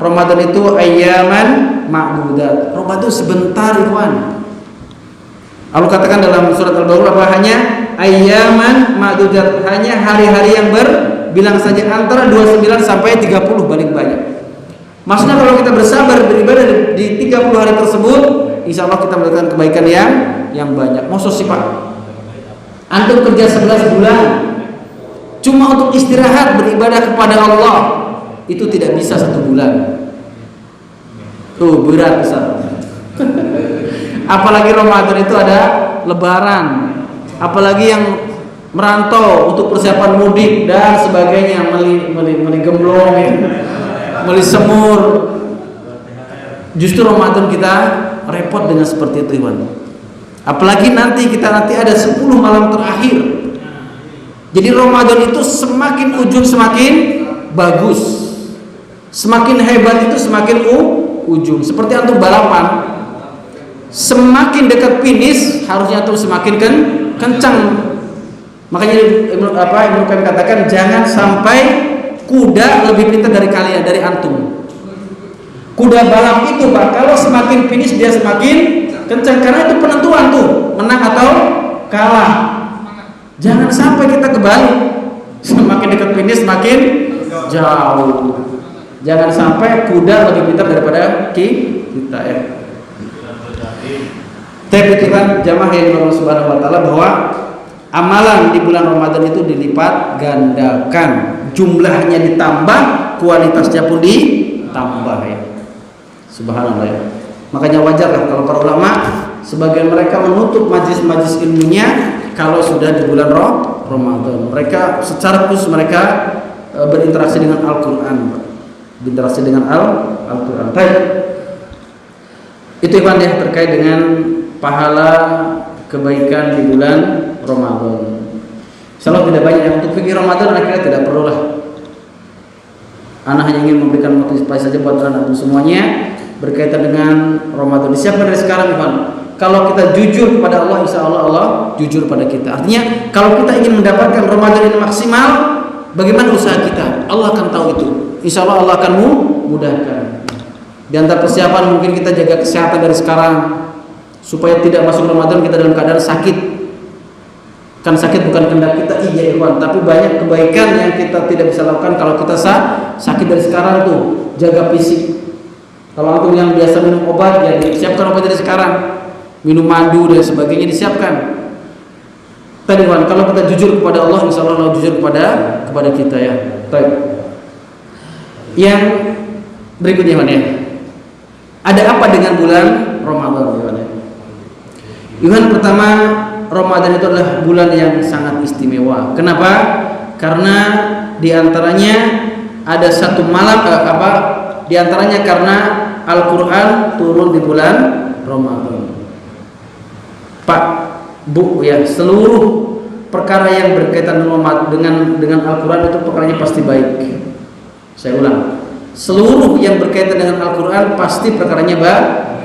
[SPEAKER 2] Ramadan itu ayyaman ma'dudat. Ramadan sebentar Ikhwan. Allah katakan dalam surat Al-Baqarah apa? Hanya ayyaman ma'dudat, hanya hari-hari yang berbilang saja, antara 29 sampai 30 paling banyak. Maksudnya kalau kita bersabar beribadah di 30 hari tersebut, insya Allah kita mendapatkan kebaikan yang banyak. Maksud sih Pak, antum kerja 11 bulan cuma untuk istirahat beribadah kepada Allah, itu tidak bisa 1 bulan. Tuh berat besar. Apalagi Ramadan itu ada Lebaran, apalagi yang merantau untuk persiapan mudik dan sebagainya, meli gemblong, meli semur. Justru Ramadan kita repot dengan seperti itu Iwan. Apalagi nanti ada 10 malam terakhir. Jadi Ramadan itu semakin ujung semakin bagus. Semakin hebat itu semakin ujung. Seperti antum balapan, semakin dekat finish harusnya antum semakin kencang. Makanya Ibnu Qayyim katakan jangan sampai kuda lebih pintar dari kalian, dari antum. Kuda balap itu Pak, kalau semakin finish dia semakin kencang, karena itu penentuan tuh menang atau kalah. Jangan sampai kita kebalik, semakin dekat finish semakin jauh. Jangan sampai kuda lebih pintar daripada kita ya. Tapi kita jamaah yang Allah Subhanahu wa taala bahwa amalan di bulan Ramadan itu dilipat gandakan, jumlahnya ditambah, kualitasnya pun ditambah ya. Subhanallah ya. Makanya wajar lah kalau para ulama sebagian mereka menutup majlis-majlis ilmunya kalau sudah di bulan Ramadan. Mereka secara khusus mereka berinteraksi dengan Al-Qur'an. Berinteraksi dengan Al-Qur'an. Baik. Itu Ikhwan ya terkait dengan pahala kebaikan di bulan Ramadan. Insyaallah tidak banyak yang untuk fikih Ramadan, akhirnya tidak perlulah. Anak hanya ingin memberikan motivasi saja buat kalian semuanya berkaitan dengan Ramadan. Disiapkan dari sekarang Ikhwan. Kalau kita jujur kepada Allah, insya Allah Allah jujur pada kita. Artinya kalau kita ingin mendapatkan Ramadan yang maksimal, bagaimana usaha kita? Allah akan tahu itu. Insya Allah Allah akan mudahkan. Di antara persiapan mungkin kita jaga kesehatan dari sekarang supaya tidak masuk Ramadan kita dalam keadaan sakit. Kan sakit bukan kehendak kita, iya ikhwan, tapi banyak kebaikan yang kita tidak bisa lakukan kalau kita sakit dari sekarang tuh. Jaga fisik. Kalau antum yang biasa minum obat, ya disiapkan obat dari sekarang. Minum madu dan sebagainya disiapkan. Tadi ikhwan, kalau kita jujur kepada Allah, insyaallah Allah jujur kepada kita ya. Baik. Yang berikutnya ikhwan ya. Ada apa dengan bulan Ramadan ikhwan ya? Ikhwan, pertama, Ramadan itu adalah bulan yang sangat istimewa. Kenapa? Karena diantaranya ada satu malam diantaranya karena Al-Quran turun di bulan Ramadan. Pak, Bu ya, seluruh perkara yang berkaitan dengan Al-Quran itu perkaranya pasti baik. Saya ulang, seluruh yang berkaitan dengan Al-Quran pasti perkaranya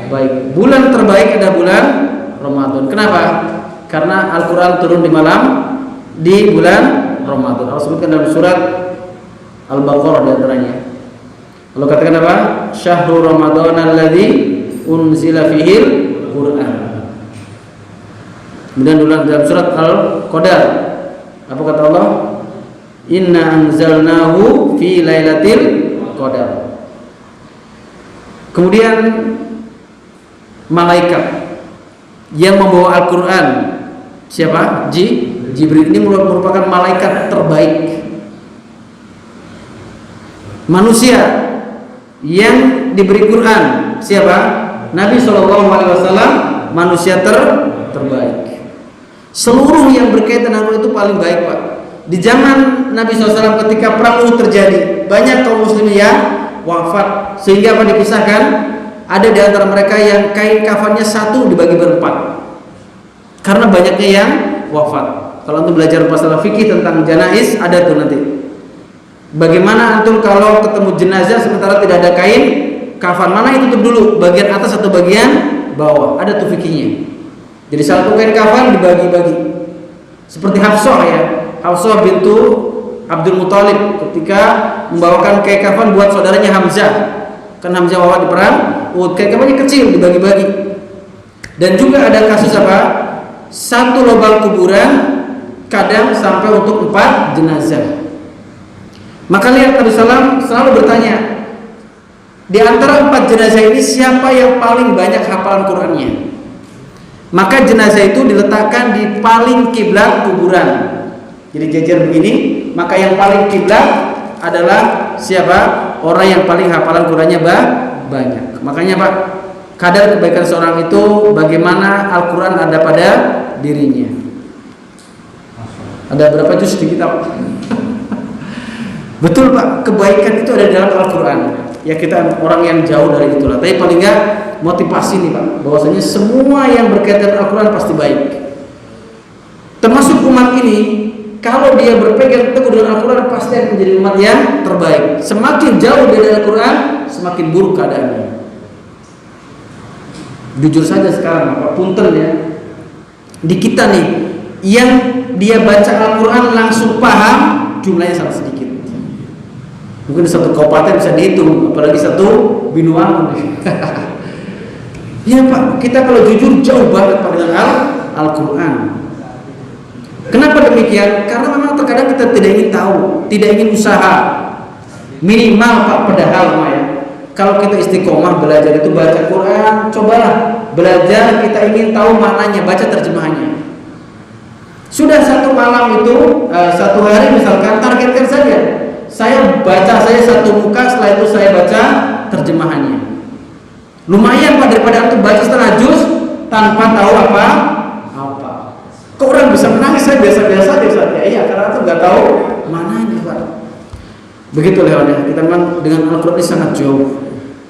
[SPEAKER 2] baik. Bulan terbaik adalah bulan Ramadan. Kenapa? Karena Al-Quran turun di bulan Ramadan. Allah sebutkan dalam surat Al-Baqarah diantaranya. Allah katakan apa? Syahrul Ramadan alladzi unzila fihil Quran. Kemudian dalam surat Al-Qadar apa kata Allah? Inna anzalnahu fi lailatul qadar. Kemudian malaikat yang membawa Al-Quran siapa? Jibril. Ini merupakan malaikat terbaik. Manusia yang diberi Quran siapa? Nabi SAW, manusia terbaik. Seluruh yang berkaitan dengan itu paling baik, Pak. Di zaman Nabi SAW ketika perang Uhud terjadi, banyak kaum muslimin yang wafat sehingga apa dipisahkan. Ada di antara mereka yang kain kafannya satu dibagi berempat karena banyaknya yang wafat. Kalau antum belajar masalah fikih tentang janais ada tuh nanti. Bagaimana antum kalau ketemu jenazah sementara tidak ada kain kafan, mana yang tutup dulu, bagian atas atau bagian bawah? Ada tuh fikihnya. Jadi satu kain kafan dibagi-bagi. Seperti Hafsah ya, Hafsah bintu Abdul Muthalib ketika membawakan kain kafan buat saudaranya Hamzah. Kan Hamzah wafat di perang Uhud, kain kafannya kecil dibagi-bagi. Dan juga ada kasus apa? Satu lubang kuburan kadang sampai untuk 4 jenazah. Maka lihat Nabi SAW selalu bertanya, di antara 4 jenazah ini siapa yang paling banyak hafalan Qurannya? Maka jenazah itu diletakkan di paling kiblat kuburan. Jadi jajar begini, maka yang paling kiblat adalah siapa? Orang yang paling hafalan Qurannya banyak. Makanya Pak, kadar kebaikan seorang itu bagaimana Al-Quran ada pada dirinya. Ada berapa juz di kitab? Betul Pak, kebaikan itu ada dalam Al-Quran. Ya kita orang yang jauh dari itulah. Tapi paling enggak motivasi nih Pak, bahwasanya semua yang berkaitan dengan Al-Quran pasti baik. Termasuk umat ini, kalau dia berpegang teguh dengan Al-Quran pasti akan menjadi umat yang terbaik. Semakin jauh dari Al-Quran, semakin buruk keadaannya. Jujur saja sekarang, Pak, punten ya. Di kita nih, yang dia baca Al-Quran langsung paham, jumlahnya sangat sedikit. Mungkin satu kabupaten bisa dihitung, apalagi satu Binuang. Iya Pak, kita kalau jujur jauh banget Pak dengan Al-Quran. Kenapa demikian? Karena memang terkadang kita tidak ingin tahu, tidak ingin usaha. Minimal Pak, padahal ya, kalau kita istiqomah belajar itu baca Quran, cobalah belajar, kita ingin tahu maknanya, baca terjemahannya. Sudah satu malam itu, satu hari misalkan, targetkan saja. Saya baca satu muka, setelah itu saya baca terjemahannya. Lumayan Pak, daripada antum baca setengah juz tanpa tahu apa. Kok orang bisa menangis? Saya biasa-biasa aja. Iya, karena antum nggak tahu mananya Pak. Begitu lewatnya. Kita memang dengan Al-Quran ini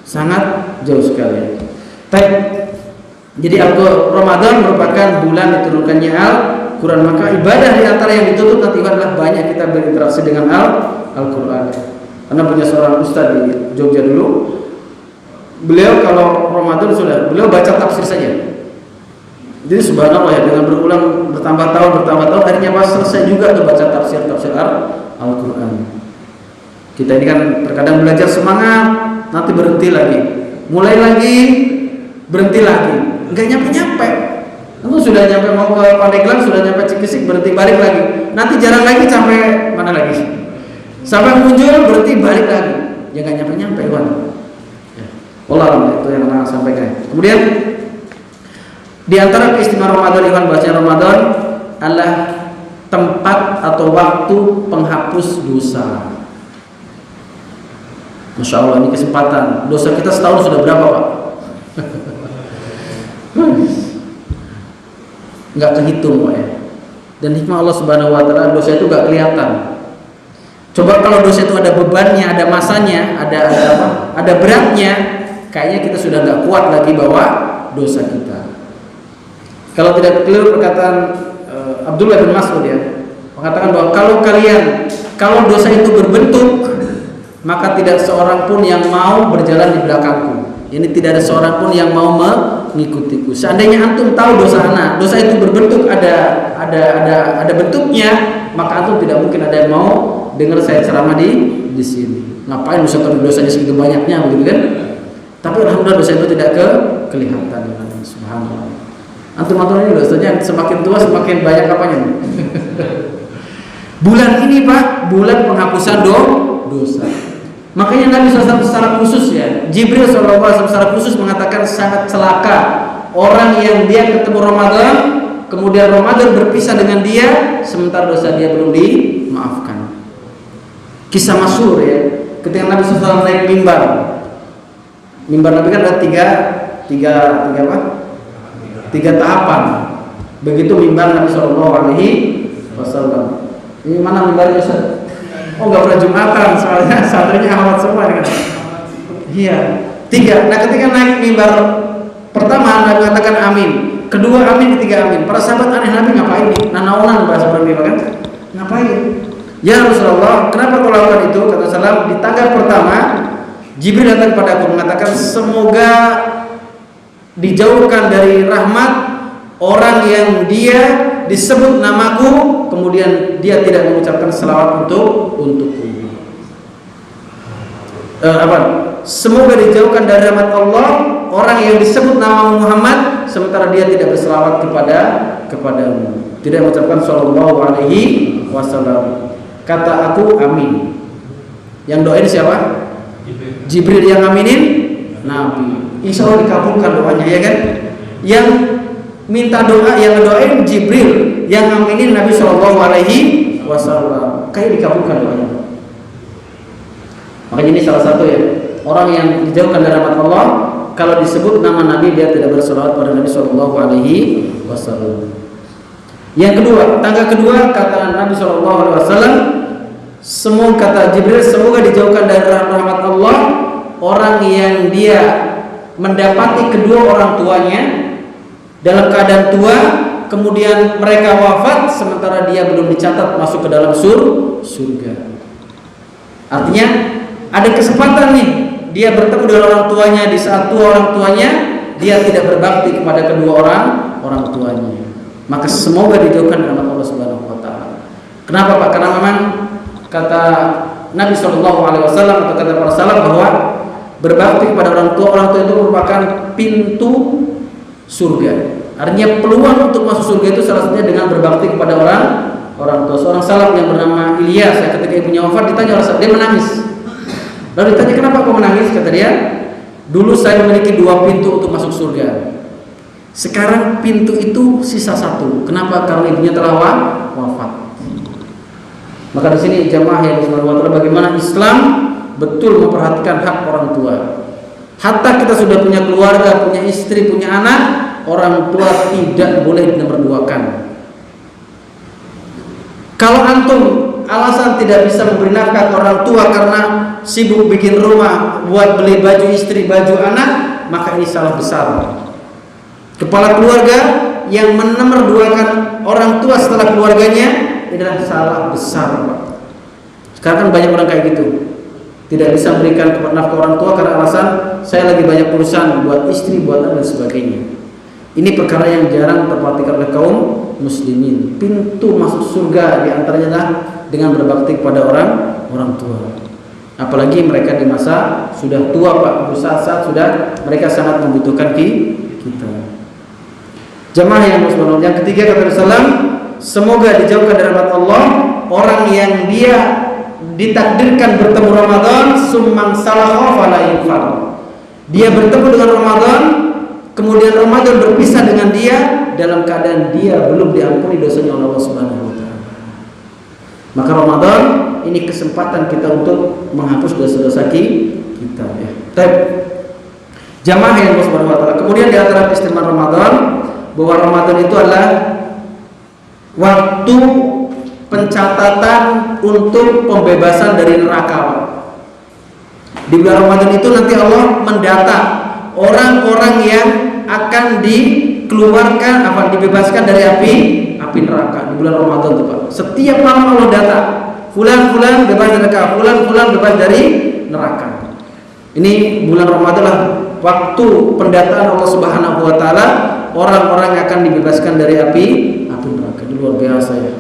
[SPEAKER 2] sangat jauh sekali. Baik. Jadi Ramadan merupakan bulan diturunkannya Al-Quran. Maka ibadah di antara yang dituntut nanti adalah banyak kita berinteraksi dengan Al-Quran. Karena punya seorang ustaz di Jogja dulu, beliau kalau Ramadan beliau baca tafsir saja. Jadi subhanallah ya, dengan berulang bertambah tahun akhirnya pas selesai juga tuh baca tafsir Al-Quran. Kita ini kan terkadang belajar semangat, nanti berhenti lagi. mulai lagi, berhenti lagi, nggak nyampe-nyampe. Lalu sudah nyampe mau ke Pandeglang, sudah nyampe Cikisik, berhenti balik lagi. Nanti jalan lagi sampai mana lagi? Sampai muncul, berhenti balik lagi. Ya nggak nyampe-nyampe, Iwan. Allah itu yang akan sampaikan. Kemudian di antara keistimewaan Ramadan, Iwan, bahasanya Ramadan adalah tempat atau waktu penghapus dosa. Masya Allah, ini kesempatan. Dosa kita setahun sudah berapa, Pak? Nggak kehitung, Pak, ya. Dan hikmah Allah Subhanahu Wa Taala, dosa itu nggak kelihatan. Coba kalau dosa itu ada bebannya, ada masanya, ada beratnya, kayaknya kita sudah nggak kuat lagi bawa dosa kita. Kalau tidak keliru perkataan Abdullah bin Mas'ud, ya, mengatakan bahwa kalau dosa itu berbentuk, maka tidak seorang pun yang mau berjalan di belakangku. Ini tidak ada seorang pun yang mau mengikutiku. Seandainya antum tahu dosa itu berbentuk ada bentuknya, maka antum tidak mungkin ada yang mau dengar saya ceramah di sini. Ngapain dosanya segitu banyaknya, begitu kan? Tapi alhamdulillah dosa itu tidak kelihatan. Subhanallah. Antum ini dosanya semakin tua semakin banyak apanya? Bulan ini, Pak, bulan penghapusan dosa. Makanya Nabi SAW secara khusus, ya, Jibril SAW secara khusus mengatakan sangat celaka orang yang dia ketemu Ramadan, kemudian Ramadan berpisah dengan dia, sementara dosa dia belum dimaafkan. Kisah masyhur, ya, ketika Nabi SAW naik mimbar Nabi kan ada tiga tahapan. Begitu mimbar Nabi SAW. Ini mana mimbarnya, Ustaz? Oh, nggak pernah Jumatan, soalnya santrinya awat semua kan? Iya, 3. Nah, ketika naik mimbar pertama, Nabi mengatakan amin. Kedua amin, ketiga amin. Para sahabat aneh, Nabi ngapain nih? Nanaunan bahasa Arab kan? Ngapain? Ya Rasulullah, kenapa kau lakukan itu? Kata Salam, di tangga pertama, Jibril datang kepada aku mengatakan semoga dijauhkan dari rahmat orang yang dia disebut namaku, kemudian dia tidak mengucapkan selawat untukku. Semoga dijauhkan dari rahmat Allah orang yang disebut nama Muhammad, sementara dia tidak berselawat kepadamu, tidak mengucapkan sallallahu alaihi wasallam. Kata aku amin. Yang doain siapa? Jibril. Yang aminin Nabi. Insya Allah dikabulkan doanya, ya kan? Yang minta doa, yang doain Jibril, yang aminin Nabi Shallallahu Alaihi Wasallam. Kayak dikabulkan doanya. Makanya ini salah satu, ya, orang yang dijauhkan dari rahmat Allah, kalau disebut nama Nabi dia tidak berselawat pada Nabi Shallallahu Alaihi Wasallam. Yang kedua, tangga kedua, kata Nabi Shallallahu Alaihi Wasallam, kata Jibril, semoga dijauhkan dari rahmat Allah orang yang dia mendapati kedua orang tuanya dalam keadaan tua, kemudian mereka wafat sementara dia belum dicatat masuk ke dalam surga. Artinya ada kesempatan nih, dia bertemu dengan orang tuanya di saat tua orang tuanya, dia tidak berbakti kepada kedua orang tuanya. Maka semoga dijauhkan dari rahmat Allah Subhanahu wa taala. Kenapa, Pak? Karena memang kata Nabi Shallallahu Alaihi Wasallam atau kata para salaf bahwa berbakti kepada orang tua itu merupakan pintu surga. Artinya peluang untuk masuk surga itu salah satunya dengan berbakti kepada orang tua. Seorang salaf yang bernama Ilyas, ketika ibunya wafat ditanya oleh dia menangis. Lalu ditanya, kenapa kau menangis? Kata dia, dulu saya memiliki 2 pintu untuk masuk surga. Sekarang pintu itu sisa 1. Kenapa? Karena ibunya telah wafat. Maka di sini jamaah yang disebut bagaimana Islam betul memperhatikan hak orang tua. Hatta kita sudah punya keluarga, punya istri, punya anak, orang tua tidak boleh dinomorduakan. Kalau antum alasan tidak bisa memberi nafkah ke orang tua karena sibuk bikin rumah, buat beli baju istri, baju anak, maka ini salah besar. Kepala keluarga yang menomorduakan orang tua setelah keluarganya adalah salah besar, Pak. Sekarang kan banyak orang kayak gitu, tidak bisa memberikan nafkah orang tua karena alasan saya lagi banyak urusan buat istri, buat anak dan sebagainya. Ini perkara yang jarang terperhatikan oleh kaum muslimin. Pintu masuk surga diantaranya adalah dengan berbakti kepada orang tua. Apalagi mereka di masa sudah tua Pak, saat sudah mereka sangat membutuhkan kita. Jemaah yang bersahabat, yang ketiga kata Rasulullah, semoga dijauhkan dari rahmat Allah orang yang dia ditakdirkan bertemu Ramadan summan salakha fala yufar. Dia bertemu dengan Ramadan, kemudian Ramadan berpisah dengan dia dalam keadaan dia belum diampuni dosanya oleh Allah Subhanahu wa taala. Maka Ramadan ini kesempatan kita untuk menghapus dosa-dosa kita ya. Baik. Jamaah yang Allah Subhanahu wa taala. Kemudian di antara keistimewaan Ramadan bahwa Ramadan itu adalah waktu pencatatan untuk pembebasan dari neraka. Di bulan Ramadan itu nanti Allah mendata orang-orang yang akan dikeluarkan dibebaskan dari api neraka di bulan Ramadan itu Pak. Setiap malam Allah data fulan bebas dari neraka, fulan bebas dari neraka. Ini bulan Ramadan lah waktu pendataan Allah Subhanahu wa taala orang-orang yang akan dibebaskan dari api neraka. Ini luar biasa ya.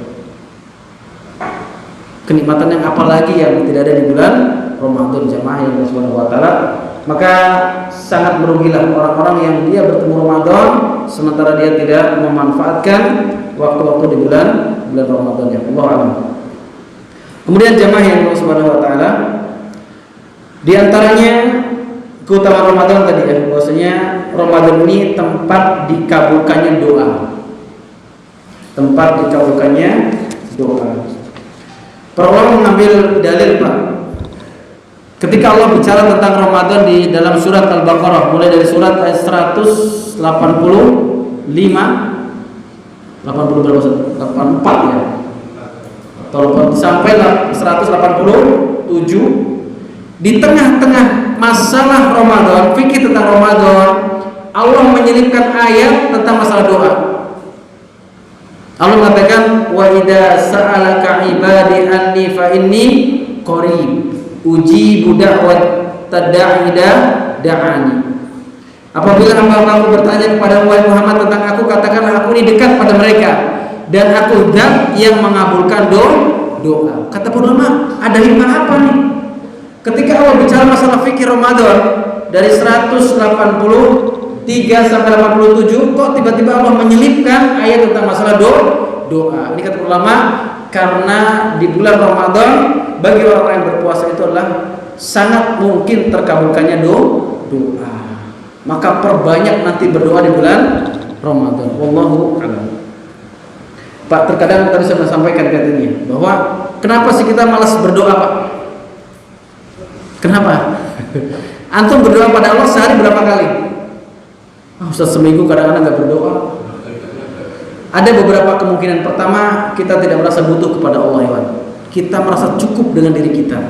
[SPEAKER 2] Kenikmatan yang apalagi yang tidak ada di bulan Ramadan, jamaah yang Allah Subhanahu wa taala. Maka sangat merugilah orang-orang yang dia bertemu Ramadan sementara dia tidak memanfaatkan waktu-waktu di bulan Ramadan ya. Allah alam. Kemudian jamaah yang Allah Subhanahu wa taala, di antaranya keutamaan Ramadan tadi ya, bahwasanya Ramadan ini tempat dikabulkannya doa. Tempat dikabulkannya doa. Para ulama mengambil dalil Pak. Ketika Allah bicara tentang Ramadan di dalam surat Al-Baqarah, mulai dari surat ayat 185 80 berapa? 84 ya. Sampai 187 di tengah-tengah masalah Ramadan, fikih tentang Ramadan, Allah menyelipkan ayat tentang masalah doa. Allah mengatakan wa idza sa'alaka ibadi anni fa inni qarib ujibu da'wat tad'ida da'ani. Apabila hamba-hambaku bertanya kepada Muhammad tentang aku, katakanlah aku ini dekat pada mereka dan aku zat yang mengabulkan doa. Kata para ulama, ada hikmah apa nih? Ketika Allah bicara masalah fikih Ramadan dari 183 sampai 87, kok tiba-tiba Allah menyelipkan ayat tentang masalah doa. Ini kata ulama, karena di bulan Ramadan bagi orang-orang yang berpuasa itu adalah sangat mungkin terkabulkannya doa. Maka perbanyak nanti berdoa di bulan Ramadan. Wallahu a'lam. Pak, terkadang tadi saya sampaikan katanya bahwa kenapa sih kita malas berdoa Pak? Kenapa? Antum berdoa pada Allah sehari berapa kali? Ustaz, seminggu kadang-kadang nggak berdoa. Ada beberapa kemungkinan. Pertama, kita tidak merasa butuh kepada Allah ya. Kita merasa cukup dengan diri kita.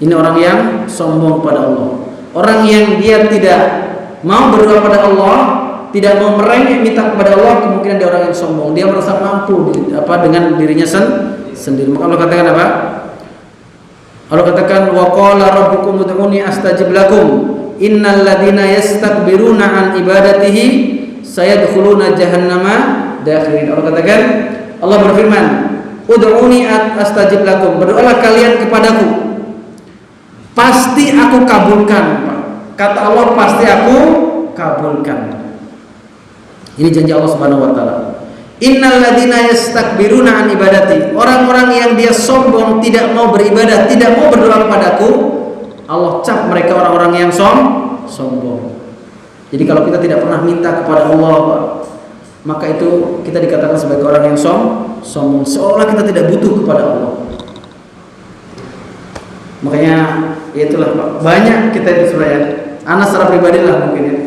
[SPEAKER 2] Ini orang yang sombong pada Allah. Orang yang dia tidak mau berdoa pada Allah, tidak mau merengek minta kepada Allah, kemungkinan dia orang yang sombong. Dia merasa mampu dengan dirinya sendiri. Maka Allah katakan apa? Allah katakan wa qala rabbukum ud'uni astajib lakum innal ladzina yastakbiruna an ibadatihi sayadkhuluna jahannama dakhirin. Allah katakan, Allah berfirman, ud'uni astajib lakum, berdoalah kalian kepadaku, pasti aku kabulkan. Kata Allah, pasti aku kabulkan. Ini janji Allah Subhanahu wa taala. Innal ladzina yastakbiruna an ibadati, orang-orang yang dia sombong, tidak mau beribadah, tidak mau berdoa kepadaku, Allah cap mereka orang-orang yang sombong. Jadi kalau kita tidak pernah minta kepada Allah, maka itu kita dikatakan sebagai orang yang sombong, seolah kita tidak butuh kepada Allah. Makanya itulah Pak, banyak kita itu sebenarnya, anak secara pribadi lah mungkin ya,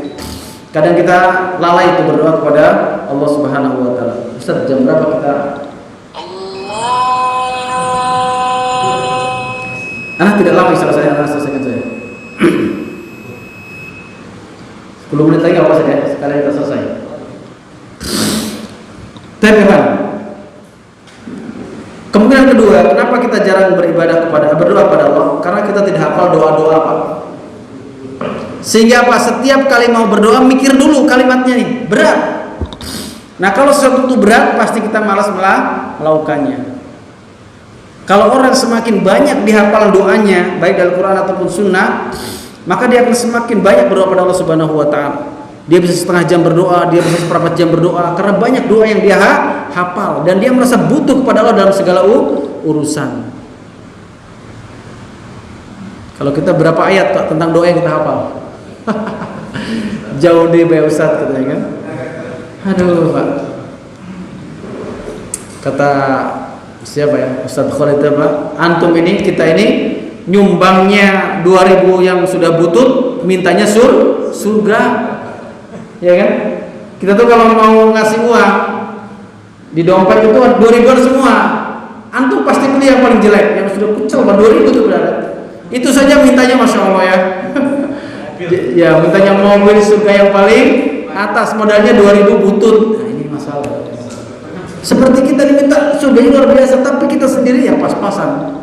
[SPEAKER 2] kadang kita lalai itu berdoa kepada Allah Subhanahu wa taala. Ustaz, jam berapa kita? Anak tidak lama selesai, anak selesaikan saya. 10 menit lagi apa saja, sekalian kita selesai. Teman, kemungkinan kedua, kenapa kita jarang berdoa pada Allah? Karena kita tidak hafal doa-doa Pak. Sehingga apa? Setiap kali mau berdoa mikir dulu kalimatnya nih, berat. Nah kalau sesuatu itu berat, pasti kita malas melakukannya. Kalau orang semakin banyak dihafal doanya, baik dari Quran ataupun Sunnah, maka dia akan semakin banyak berdoa pada Allah Subhanahu Wa Taala. Dia bisa setengah jam berdoa, dia bisa seperempat jam berdoa, karena banyak doa yang dia hafal dan dia merasa butuh kepada Allah dalam segala urusan. Kalau kita berapa ayat Pak tentang doa yang kita hafal? Jauh deh Pak Ustaz katanya kan. Aduh Pak. Kata siapa ya? Ustaz Khalid Pak, antum ini, kita ini nyumbangnya 2000 yang sudah butut, mintanya surga. Ya kan? Kita tuh kalau mau ngasih uang di dompet itu 2000 semua. Antum pasti pilih yang paling jelek, yang sudah kecil 2000 itu berarti. Itu saja mintanya Masya Allah ya. Ya mintanya mobil surga yang paling atas, modalnya 2000 butut. Nah ini masalah. Seperti kita diminta surga luar biasa, tapi kita sendiri ya pas-pasan.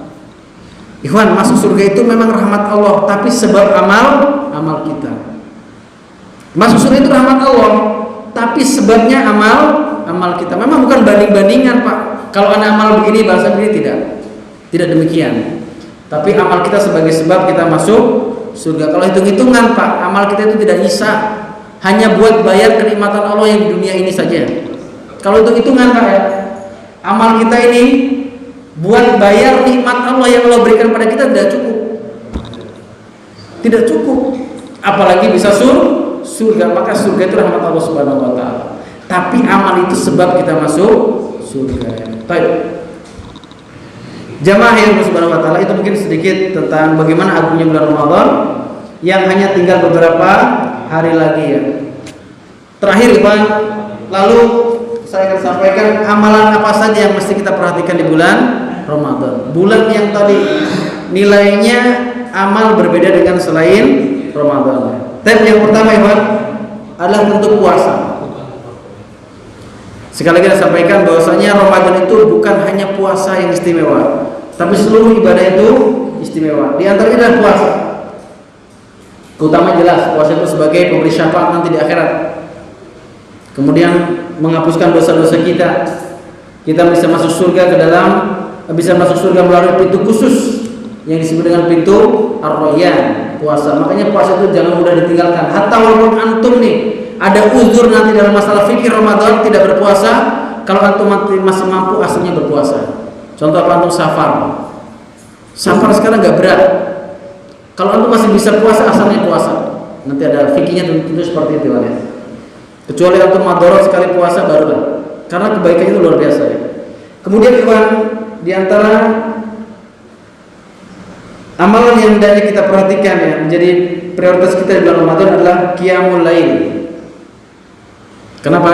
[SPEAKER 2] Ikhwan, masuk surga itu memang rahmat Allah, tapi sebab amal kita. Masuk surga itu rahmat Allah, tapi sebabnya amal kita. Memang bukan banding-bandingan Pak. Kalau ada amal begini, bahasa begini, tidak demikian. Tapi amal kita sebagai sebab kita masuk surga. Kalau hitung-hitungan Pak, amal kita itu tidak bisa hanya buat bayar kenikmatan Allah yang di dunia ini saja. Kalau hitung-hitungan Pak ya, amal kita ini buat bayar nikmat Allah yang Allah berikan pada kita tidak cukup. Apalagi bisa surga. Maka surga itu rahmat Allah Subhanahu Wa Taala. Tapi amal itu sebab kita masuk surga. Baik. Jamaah yang Subhanahu Wa Taala, itu mungkin sedikit tentang bagaimana agungnya bulan Ramadan yang hanya tinggal beberapa hari lagi ya. Terakhir Ikhwan, lalu saya akan sampaikan amalan apa saja yang mesti kita perhatikan di bulan Ramadan. Bulan yang tadi nilainya amal berbeda dengan selain Ramadan. Tapi yang pertama Ikhwan adalah tentu puasa. Sekali lagi saya sampaikan bahwasanya Ramadan itu bukan hanya puasa yang istimewa, tapi seluruh ibadah itu istimewa. Di antaranya adalah puasa. Keutamaan jelas, puasa itu sebagai pemberi syafaat nanti di akhirat. Kemudian menghapuskan dosa-dosa kita. Kita bisa masuk surga melalui pintu khusus yang disebut dengan pintu Ar-Rayyan, puasa. Makanya puasa itu jangan mudah ditinggalkan. Hatta walaupun antum nih ada uzur nanti dalam masalah fikir Ramadan tidak berpuasa, kalau antum masih mampu aslinya berpuasa. Contoh apa, antum safar sekarang nggak berat. Kalau antum masih bisa puasa, asalnya puasa. Nanti ada fikirnya tentu seperti itu ya. Kecuali antum madorot sekali puasa barulah, karena kebaikannya itu luar biasa ya. Kemudian Ikhwan, di antara amalan yang hendaknya kita perhatikan ya, menjadi prioritas kita di bulan Ramadan adalah qiyamul lail. Kenapa?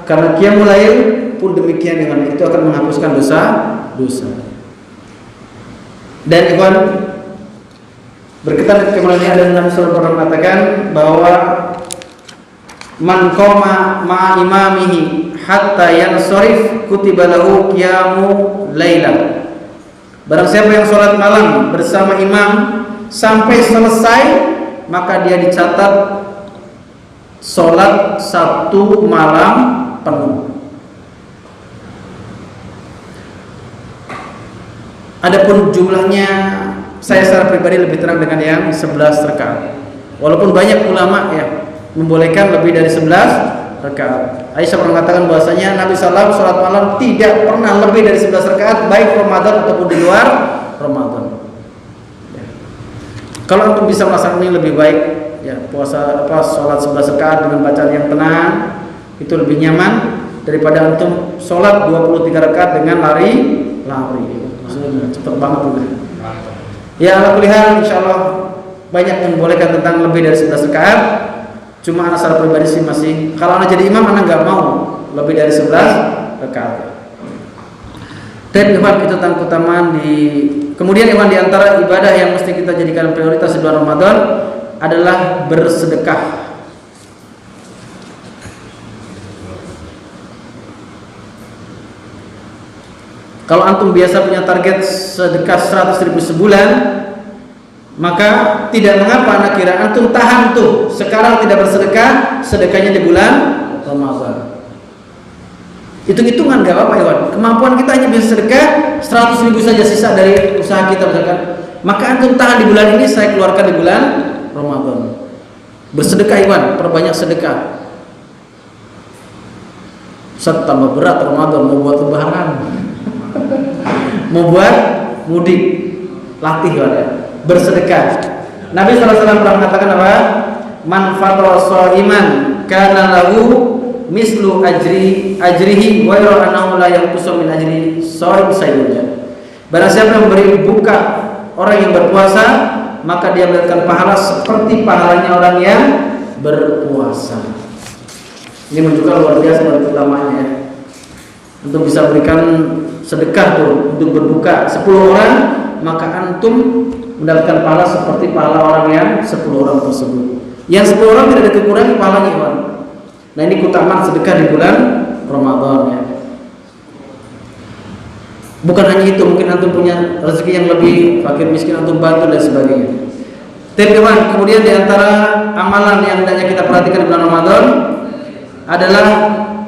[SPEAKER 2] Karena qiyamul lail pun demikian dengan itu akan menghapuskan dosa. Dan Ikhwan, berkaitan dengan qiyamul lail ada Nabi sallallahu alaihi wasallam mengatakan bahwa man qama ma'a imamihi hatta yansharif kutiba lahu qiyamu lailah. Barang siapa yang sholat malam bersama imam sampai selesai, maka dia dicatat sholat satu malam penuh. Adapun jumlahnya, saya secara pribadi lebih terang dengan yang 11 rakaat. Walaupun banyak ulama ya membolehkan lebih dari 11 rakaat. Aisyah pernah mengatakan bahwasanya Nabi SAW sholat malam tidak pernah lebih dari 11 rakaat, baik Ramadan ataupun di luar Ramadan. Ya. Kalau antum bisa melaksanakan ini lebih baik, ya sholat 11 rakaat dengan bacaan yang tenang itu lebih nyaman daripada antum sholat 23 rakaat dengan lari. Maksudnya cepat banget juga. Ya alhamdulillah, insyaallah banyak yang membolehkan tentang lebih dari 11 rakaat. Cuma anak secara pribadi sih masih, kalau anak jadi imam anak nggak mau lebih dari 11 rakaat. Dan Ikhwan, itu tentang keutamaan di. Kemudian Ikhwan, di antara ibadah yang mesti kita jadikan prioritas di bulan Ramadan adalah bersedekah. Kalau antum biasa punya target sedekah 100.000 sebulan, maka tidak mengapa anak kira antum tahan tuh sekarang tidak bersedekah, sedekahnya di bulan Ramadan. Hitung-hitungan gak apa-apa Iwan. Kemampuan kita hanya bisa sedekah 100.000 saja sisa dari usaha kita misalkan. Maka antum tahan di bulan ini, saya keluarkan di bulan Ramadan. Bersedekah Iwan, perbanyak sedekah. Ustaz, tambah berat Ramadan, mau buat lebaran. Mau buat mudik. Latih Iwan ya. Bersedekah. Nabi SAW pernah mengatakan apa? Man fatara shaiman kana lahu mislu ajrihi wa yara annahu la yanqusu min ajri shaim sayyidnya. Barang siapa yang memberi buka orang yang berpuasa, maka dia mendapatkan pahala seperti pahalanya orang yang berpuasa. Ini menunjukkan luar biasa dari utamanya. Untuk bisa berikan sedekah tuh untuk berbuka 10 orang, maka antum mendapatkan pahala seperti pahala orang yang 10 orang tersebut. Yang 10 orang tidak ada kekurangan pahalanya, Iwan. Nah, ini keutamaan sedekah di bulan Ramadan ya. Bukan hanya itu, mungkin antum punya rezeki yang lebih, fakir miskin antum bantu dan sebagainya. Teman-teman, kemudian di antara amalan yang hendaknya kita perhatikan di bulan Ramadan adalah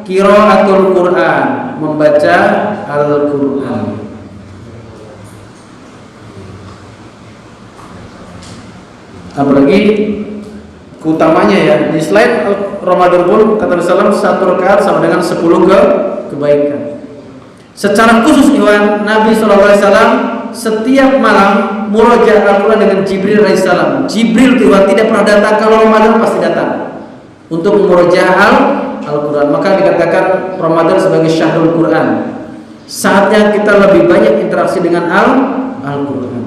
[SPEAKER 2] qiraatul Quran, membaca Al-Quran. Apalagi keutamanya ya, di selain Ramadan pun kata Rasulullah satu rakaat sama dengan 10 kebaikan. Secara khusus Iwan, Nabi SAW setiap malam murojaah Al-Quran dengan Jibril AS. Jibril Iwan tidak pernah datang, kalau Ramadan pasti datang untuk murojaah Al-Quran. Maka dikatakan Ramadan sebagai syahrul Quran, saatnya kita lebih banyak interaksi dengan Al-Quran.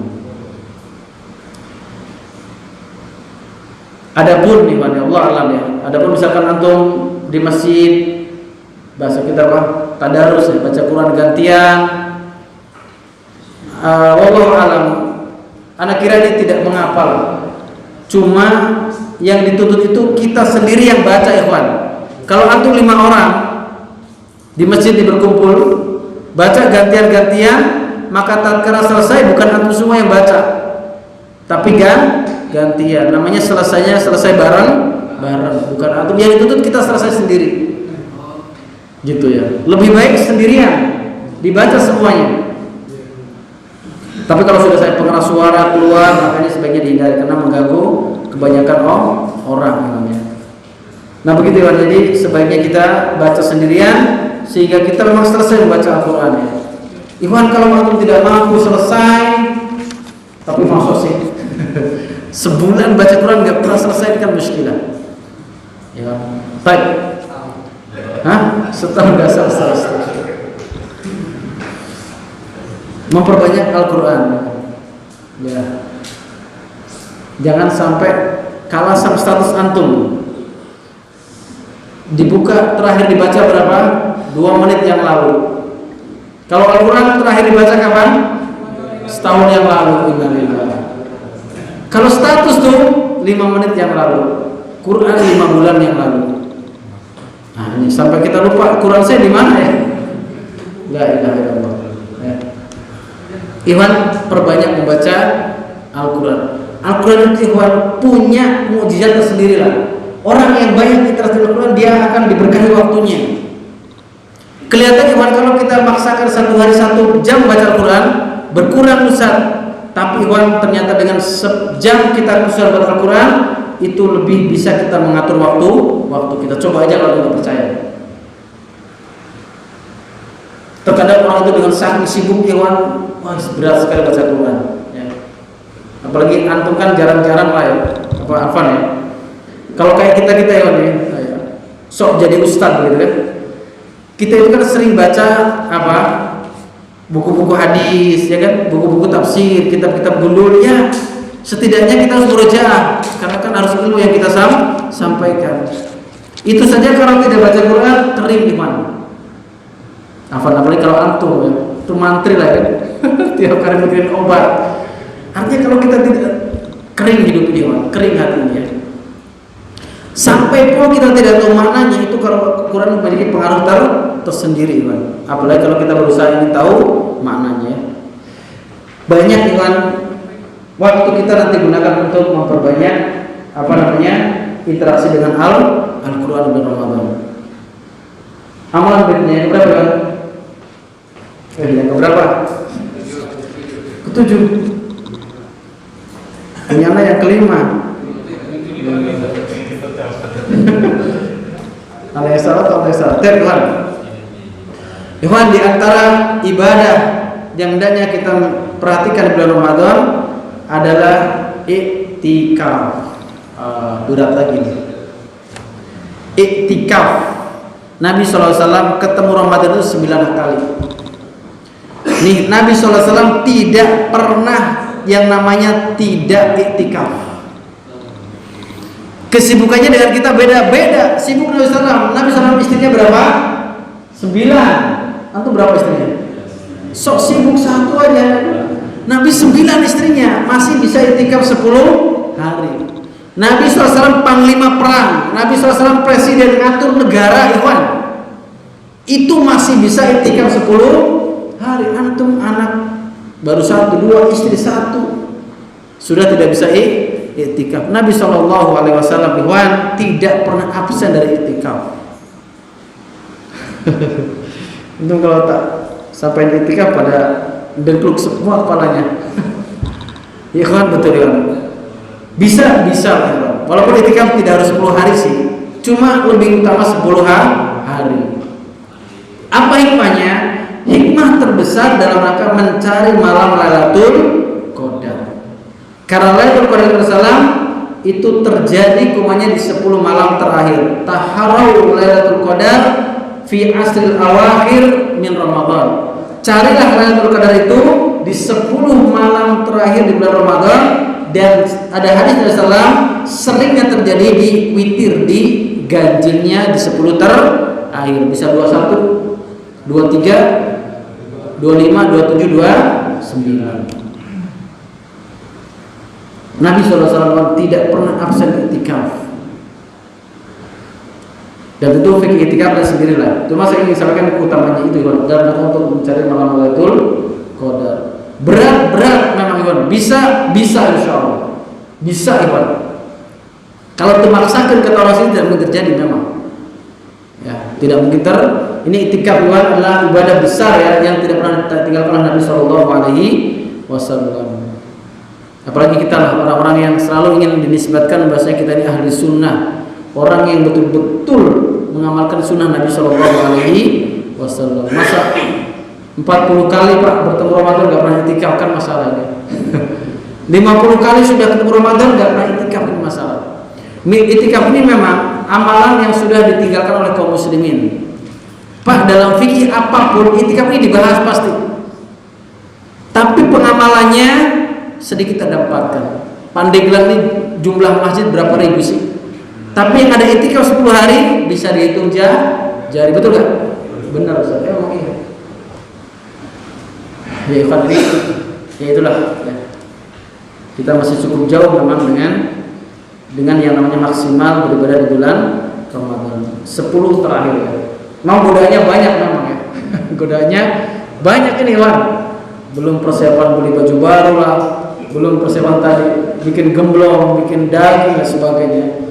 [SPEAKER 2] Adapun nih ya Allah alam ya. Adapun misalkan antum di masjid, bahasa kita apa? Tadarus ya, baca Quran gantian. Wallahu alam. Anak kira ini tidak menghafal. Cuma yang dituntut itu kita sendiri yang baca ikhwan. Kalau antum 5 orang di masjid berkumpul baca gantian-gantian, maka tatkala selesai bukan antum semua yang baca, tapi gantian. Namanya selesai bareng, bukan antum yang dituntut, kita selesai sendiri. Gitu ya. Lebih baik sendirian dibaca semuanya. Tapi kalau sudah saya pengeras suara keluar, makanya sebaiknya dihindari karena mengganggu kebanyakan orang namanya. Nah begitu ya. Jadi sebaiknya kita baca sendirian sehingga kita memang selesai membaca Al-Quran ya. Ikhwan, kalau antum tidak mampu selesai, tapi maksud sih sebulan baca Quran nggak pernah selesai, kan muskilah. Ya, baik. Setahun nggak selesai. Memperbanyak Al-Quran. Ya. Jangan sampai kalah sama status antum. Dibuka terakhir dibaca berapa? 2 menit yang lalu. Kalau Al-Quran terakhir dibaca kapan? Setahun yang lalu. Kalau status tuh 5 menit yang lalu, Quran 5 bulan yang lalu. Nah ini sampai kita lupa Quran saya di mana ya? La ilaha illallah. Ya. Ikhwan, perbanyak membaca Al-Quran. Al-Quran itu Ikhwan punya mukjizat tersendiri lah. Orang yang banyak interaksi Al-Quran dia akan diberkahi waktunya. Kelihatan Ikhwan kalau kita maksakan 1 hari 1 jam baca Al-Quran, berkurang Ustaz. Tapi Ikhwan ternyata dengan sejam kita khusus baca Al-Quran itu lebih bisa kita mengatur waktu kita. Coba aja kalau tidak percaya. Terkadang orang itu dengan saking sibuk Ikhwan, berat sekali baca Al-Quran ya. Apalagi antum kan jarang-jarang lah ya, Afan ya. Kalau kayak kita Ikhwan ya, sok jadi ustaz gitu kan. Kita itu kan sering baca apa? Buku-buku hadis, ya kan, buku-buku tafsir, kitab-kitab gundul ya. Setidaknya kita harus murojaah, karena kan harus ilmu yang kita sampaikan. Itu saja kalau tidak baca Quran kering iman. Apalagi kalau antum ya, itu mantri lah ya. Tiap kali mikirin obat. Artinya kalau kita tidak kering hidup ini, kering hatinya ya. Sampai pun kita tidak tahu maknanya, itu kalau Quran memiliki pengaruh tersendiri Iwan. Apalagi kalau kita berusaha ingin tahu maknanya. Banyak Iwan waktu kita nanti gunakan untuk memperbanyak interaksi dengan Al-Quran di Ramadan. Amalan berikutnya yang berapa? Yang keberapa? Ketujuh. Ternyata yang kelima. Al-Isra atau Al-Isra? Tuhan. Ikhwan, di antara ibadah yang hendaknya kita perhatikan di bulan Ramadan adalah iktikaf. Berat lagi nih. Iktikaf. Nabi SAW ketemu Ramadan itu 9 kali. Nih, Nabi SAW tidak pernah yang namanya tidak iktikaf. Kesibukannya dengan kita beda-beda. Sibuk Nabi SAW. Nabi SAW istrinya berapa? 9. Antum berapa istrinya? Sok sibuk satu aja. Nabi 9 istrinya masih bisa iktikaf 10 hari. Nabi SAW panglima perang, Nabi SAW presiden ngatur negara, ikhwan. Itu masih bisa iktikaf 10 hari. Antum anak baru 1, 2, istri 1, sudah tidak bisa iktikaf. Nabi SAW, ikhwan, tidak pernah absen dari iktikaf. Untung kalau tak sampai iktikaf pada dengkluk semua kepalanya. Ikhwan, betul ya. Bisa walaupun iktikaf tidak harus 10 hari sih, cuma lebih utama 10 hari. Apa hikmahnya? Hikmah terbesar dalam rangka mencari malam Lailatul Qadar. Karena Lailatul Qadar Rasulullah itu terjadi kumanya di 10 malam terakhir. Taharau Lailatul Qadar fi asril awakhir min Ramadan. Carilah Lailatul Qadar itu di 10 malam terakhir di bulan Ramadan. Dan ada hadis Rasulullah seringnya terjadi di witir, di ganjilnya di 10 terakhir. Bisa 21, 23, 25, 27, 29. Nabi SAW tidak pernah absen iktikaf. Dan tentu fikih iktikaf dan sendirilah. Cuma saya ingin sampaikan utamanya itu, dan untuk mencari malam Lailatul Qadar. Berat memang, Iwan. Bisa insya Allah. Bisa, Iwan. Kalau dimaksakan kata orang sini tidak mungkin terjadi memang. Ya, tidak mungkin ini iktikaf, Iwan, adalah ibadah besar ya, yang tidak pernah ditinggalkan oleh Nabi SAW. Apalagi kita lah orang-orang yang selalu ingin dinisbatkan bahwasanya kita ini ahli sunnah, orang yang betul-betul mengamalkan sunnah Nabi SAW. Masa 40 kali Pak bertemu Ramadan gak pernah iktikaf, kan masalahnya. 50 kali sudah ketemu Ramadan gak pernah iktikaf, ini masalah. Iktikaf ini memang amalan yang sudah ditinggalkan oleh kaum muslimin. Pak, dalam fikih apapun iktikaf ini dibahas pasti. Tapi pengamalannya sedikit kita dapatkan. Pandeglang ini jumlah masjid berapa ribu sih? Tapi yang ada iktikaf 10 hari bisa dihitung jari, betul gak? Benar Ustaz, emang iya. Ya Ikhwan, ya itulah ya. Kita masih cukup jauh memang dengan yang namanya maksimal beribadah di bulan Ramadan 10 terakhir ya. Memang godanya banyak memang ya. Godanya banyak ini, Ikhwan. Belum persiapan beli baju baru lah, belum persiapan tadi bikin gemblong, bikin daging dan sebagainya.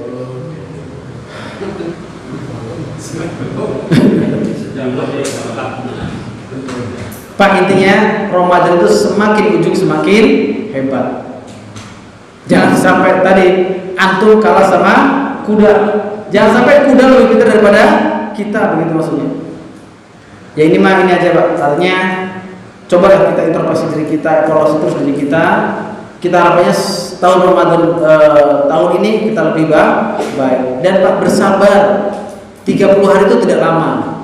[SPEAKER 2] Pak, intinya Ramadan itu semakin ujung semakin hebat. Jangan sampai tadi antum kalah sama kuda. Jangan sampai kuda lebih pintar daripada kita, begitu maksudnya. Ya ini mah ini aja Pak. Artinya cobalah kita introspeksi diri kita, evaluasi terus diri kita. Kita harapannya tahun Ramadan tahun ini kita lebih baik. Dan Pak, bersabar. 30 hari itu tidak lama.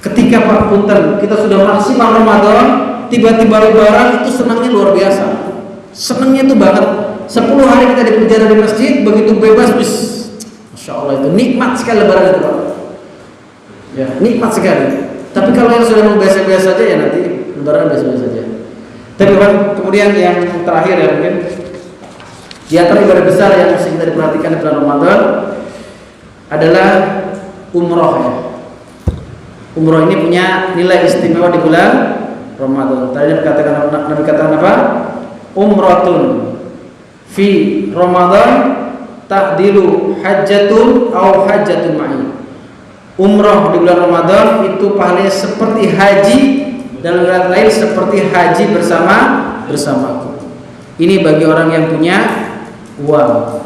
[SPEAKER 2] Ketika Pak Punten kita sudah maksimal Ramadan, tiba-tiba Lebaran itu senangnya luar biasa. Senangnya itu banget. 10 hari kita di penjara di masjid, begitu bebas, Masya Allah, itu nikmat sekali Lebaran itu Pak. Ya, nikmat sekali. Tapi kalau yang sudah biasa-biasa saja ya nanti Lebaran biasa-biasa saja. Tapi Pak, kemudian yang terakhir ya mungkin di antara ibadah besar yang mesti kita diperhatikan di bulan Ramadan adalah umroh ya. Umroh ini punya nilai istimewa di bulan Ramadan. Tadi Nabi katakan apa? Umratun fi Ramadan ta'dilu hajjatun aw hajjatun ma'i. umroh di bulan Ramadan itu pahalanya seperti haji, dan riwayat lain seperti haji bersamaku. Ini bagi orang yang punya uang.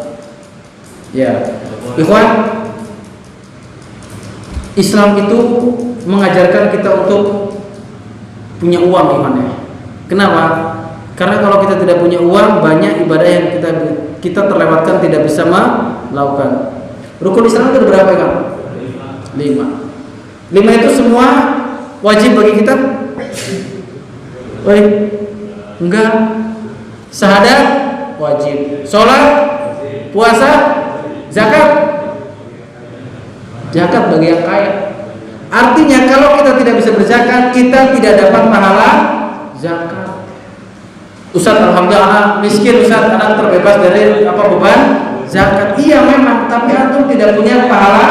[SPEAKER 2] Ya, ikhwan, Islam itu mengajarkan kita untuk punya uang, ikhwan ya. Kenapa? Karena kalau kita tidak punya uang, banyak ibadah yang kita terlewatkan, tidak bisa melakukan. Rukun Islam itu berapa, kan? 5 itu semua wajib bagi kita? Enggak. Syahadat wajib, sholat, puasa, zakat bagi yang kaya. Artinya kalau kita tidak bisa berzakat, kita tidak dapat pahala zakat. Ustaz, alhamdulillah anak miskin, Ustaz, anak terbebas dari beban zakat. Iya memang, tapi antum tidak punya pahala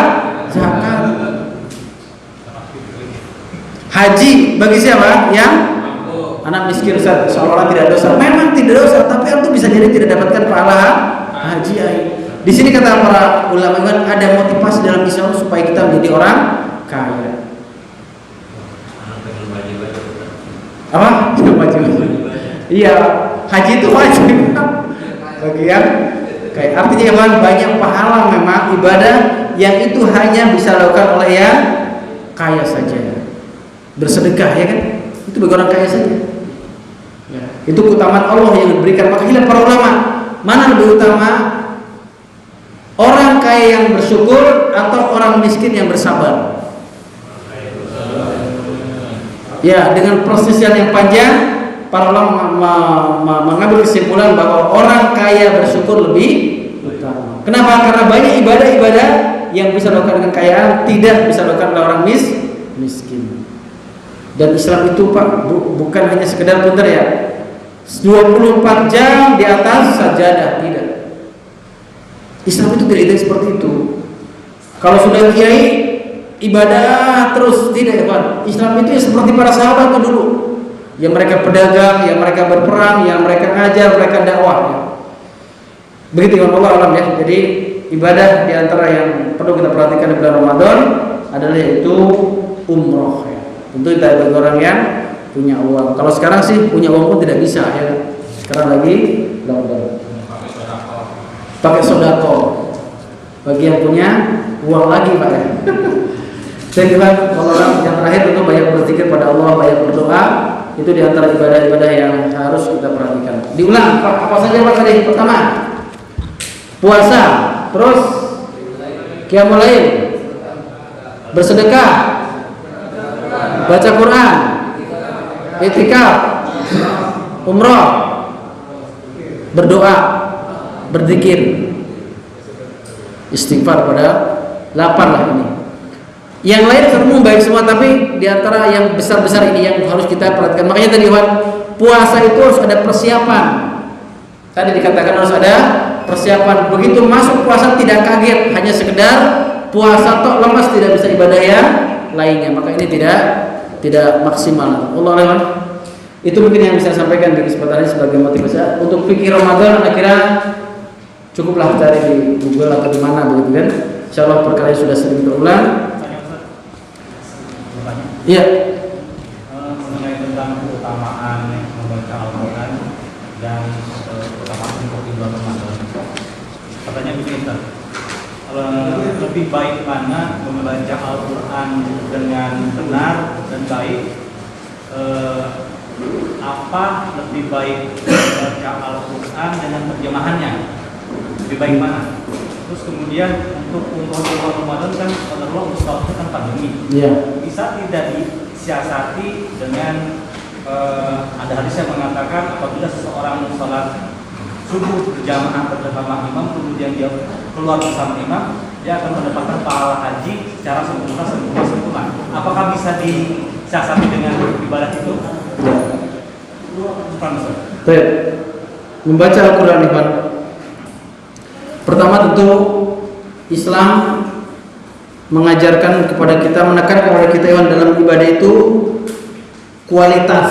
[SPEAKER 2] zakat. Haji bagi siapa? Yang anak miskin, Ustaz, seolah-olah tidak dosa. Memang tidak dosa, tapi antum bisa jadi tidak dapatkan pahala haji. Di sini kata para ulama, ada motivasi dalam Islam supaya kita menjadi orang kaya. Apa? Wajib. Iya, haji itu wajib bagi yang kaya. Artinya banyak pahala memang ibadah yang itu hanya bisa dilakukan oleh yang kaya saja. Bersedekah, ya kan? Itu bagi orang kaya saja. Ya. Itu keutamaan Allah yang diberikan. Makanya para ulama, mana lebih utama? Orang kaya yang bersyukur atau orang miskin yang bersabar? Ya, dengan proses yang panjang, para ulama mengambil kesimpulan bahwa orang kaya bersyukur lebih utama. Kenapa? Karena banyak ibadah-ibadah yang bisa dilakukan dengan kekayaan tidak bisa dilakukan oleh orang miskin. Dan Islam itu, Pak, bukan hanya sekedar putar ya 24 jam di atas sajadah, tidak. Islam itu tidak seperti itu. Kalau sudah kiai ibadah terus, tidak ya, Pak. Islam itu ya seperti para sahabat itu dulu. Yang mereka pedagang, yang mereka berperang, yang mereka ngajar, mereka dakwah. Ya. Begitu ya, Allah alam ya. Jadi ibadah diantara yang perlu kita perhatikan di bulan Ramadan adalah yaitu umroh. Ya. Tentu kita bagi orang yang punya uang. Kalau sekarang sih punya uang pun tidak bisa ya. Sekarang lagi lockdown. Pakai sodako. Bagi yang punya uang lagi, Pak ya. Saya kira kalau yang terakhir tentu banyak berzikir pada Allah, banyak berdoa. Itu diantara ibadah-ibadah yang harus kita perhatikan. Diulang, apa saja Pak tadi? Pertama, puasa, terus qiyamul lail, bersedekah, baca Quran, i'tikaf, umrah, berdoa, berzikir, istighfar. Pada 8 lah ini. Yang lain umum baik semua, tapi diantara yang besar-besar ini yang harus kita perhatikan. Makanya tadi puasa itu harus ada persiapan. Tadi dikatakan harus ada persiapan. Begitu masuk puasa tidak kaget, hanya sekedar puasa tok lemas, tidak bisa ibadah yang lainnya. Maka ini tidak maksimal. Allah alam. Itu mungkin yang bisa saya sampaikan di kesempatan ini sebagai motivasi untuk fikih Ramadan. Akhirnya cukuplah cari di Google atau di mana begitu kan. Insyaallah perkara sudah sering terulang. Iya.
[SPEAKER 3] Mengenai tentang keutamaan membaca Al-Quran dan keutamaan untuk bulan Ramadan. Katanya begini, lebih baik mana membaca Al-Quran dengan benar dan baik? Apa lebih baik membaca Al-Quran dengan terjemahannya? Lebih baik mana? Terus kemudian untuk bulan Ramadan kan Allah untuk waktu kan pandemi.
[SPEAKER 2] Iya.
[SPEAKER 3] Bisa tidak disiasati dengan ada hadis yang mengatakan apabila seseorang sholat subuh berjamaah bersama imam kemudian dia keluar bersama imam, dia akan mendapatkan pahala haji secara sempurna. Apakah bisa disiasati dengan ibadah itu?
[SPEAKER 2] Baik. Membaca Al-Quran Ikhwan. Pertama tentu Islam mengajarkan kepada kita, menekan kepada kita Ikhwan dalam ibadah itu kualitas,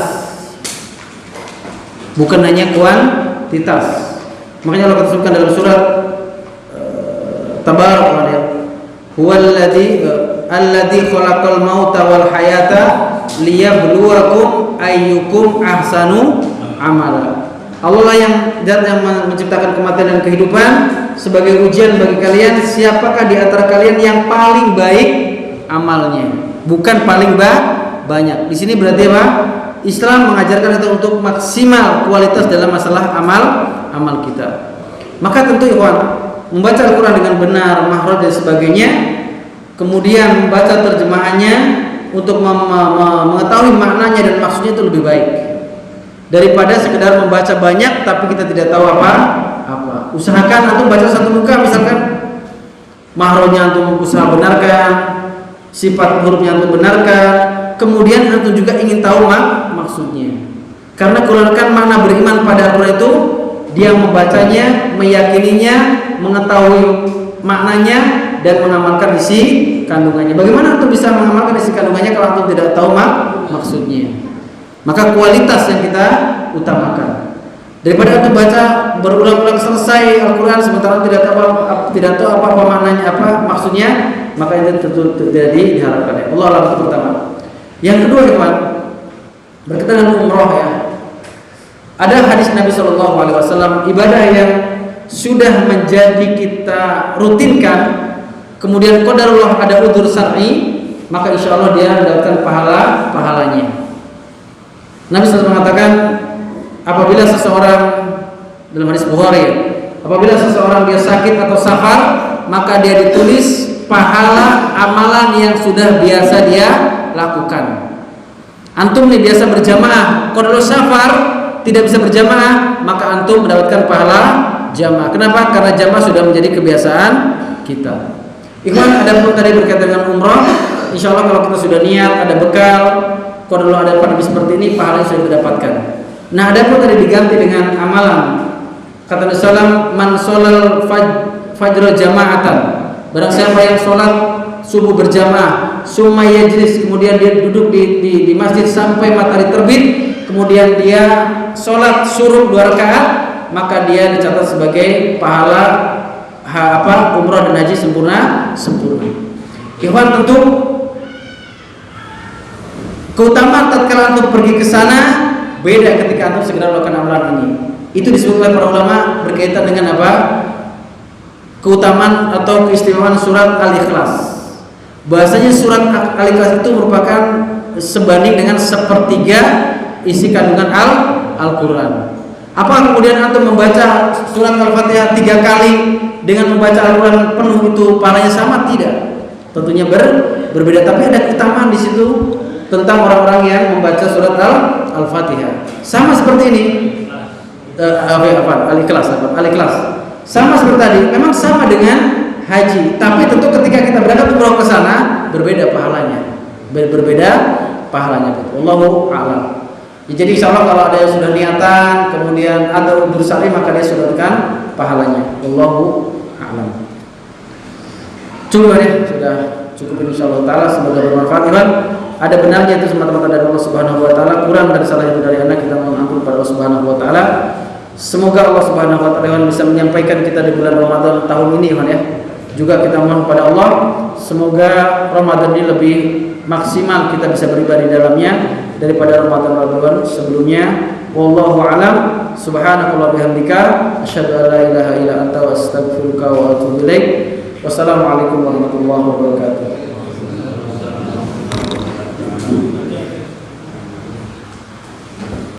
[SPEAKER 2] bukan hanya kuantitas. Makanya Allah katakan dalam surat Tabarak, huwallazi alladzi khalaqal mauta wal hayata liyabluwakum ayyukum ahsanu amala. Allah lah yang menciptakan kematian dan kehidupan sebagai ujian bagi kalian, siapakah di antara kalian yang paling baik amalnya, bukan paling banyak. Di sini berarti apa? Islam mengajarkan kita untuk maksimal kualitas dalam masalah amal kita. Maka tentu ikhwan, membaca Al-Quran dengan benar, makhraj dan sebagainya, kemudian membaca terjemahannya untuk mengetahui maknanya dan maksudnya itu lebih baik daripada sekedar membaca banyak tapi kita tidak tahu apa. Usahakan antum baca satu muka, misalkan makhrajnya antum usaha benarkan, sifat hurufnya antum benarkan, kemudian antum juga ingin tahu maksudnya. Karena keluarkan makna beriman pada Al-Quran itu dia membacanya, meyakininya, mengetahui maknanya dan mengamalkan isi kandungannya. Bagaimana antum bisa mengamalkan isi kandungannya kalau antum tidak tahu maksudnya? Maka kualitas yang kita utamakan. Daripada antum baca berulang-ulang selesai Al-Quran sementara tidak tahu apa maknanya, apa maksudnya, maka itu tentu tidak diharapkan. Allah alam. Itu pertama. Yang kedua, ikhwan, berkaitan dengan umroh ya. Ada hadis Nabi SAW, ibadah yang sudah menjadi kita rutinkan, kemudian qadarullah ada udzur syar'i, maka insya Allah dia mendapatkan pahalanya. Nabi SAW mengatakan, apabila seseorang, dalam hadis Bukhari, apabila seseorang dia sakit atau safar, maka dia ditulis pahala amalan yang sudah biasa dia lakukan. Antum nih biasa berjamaah, kalau safar tidak bisa berjamaah, maka antum mendapatkan pahala jamaah. Kenapa? Karena jamaah sudah menjadi kebiasaan kita. Ikhwan, ada pun tadi berkaitan dengan umrah, insya Allah kalau kita sudah niat, ada bekal, kalau ada pandemi seperti ini, pahalanya sudah didapatkan. Nah, ada pun tadi diganti dengan amalan. Kata Nabi SAW, man sholal fajr jama'atan. Barang siapa yang sholat subuh berjamaah, summa yajlis, kemudian dia duduk di masjid sampai matahari terbit, kemudian dia sholat suruh 2 rakaat, maka dia dicatat sebagai pahala umrah dan haji sempurna. Ikhwan, tentu keutamaan tatkala antum pergi ke sana beda ketika antum segera melakukan amalan ini. Itu disebut oleh para ulama berkaitan dengan apa? Keutamaan atau keistimewaan surat Al-Ikhlas. Bahasanya surat Al-Ikhlas itu merupakan sebanding dengan 1/3 isi kandungan Al-Quran. Apa kemudian antum membaca surat Al-Fatihah 3 kali dengan membaca Al-Quran penuh itu pahalanya sama? Tidak. Tentunya berbeda. Tapi ada keutamaan di situ tentang orang-orang yang membaca surat Al-Fatihah. Sama seperti ini. Al-Ikhlas. Sama seperti tadi. Memang sama dengan haji. Tapi tentu ketika kita berangkat umroh ke sana berbeda pahalanya. Wallahu a'lam. Jadi insya Allah kalau ada yang sudah niatan, kemudian ada udzur syar'i, maka dia sudah dapatkan pahalanya. Wallahu a'lam. Cukup ya, sudah cukup insyaallah taala, semoga bermanfaat. Ada benarnya itu semata-mata dari Allah Subhanahu wa taala, kurang dan salah itu dari anak, kita mohon ampun pada Allah Subhanahu wa taala. Semoga Allah Subhanahu wa taala bisa menyampaikan kita di bulan Ramadan tahun ini ya. Juga kita mohon pada Allah semoga Ramadan ini lebih maksimal kita bisa beribadah di dalamnya daripada Ramadan sebelumnya. Wallahu a'lam. Subhanakallah bihamdika asyhadu an la ilaha illa anta wa astaghfiruka wa atubu ilaik. Wassalamualaikum warahmatullahi wabarakatuh.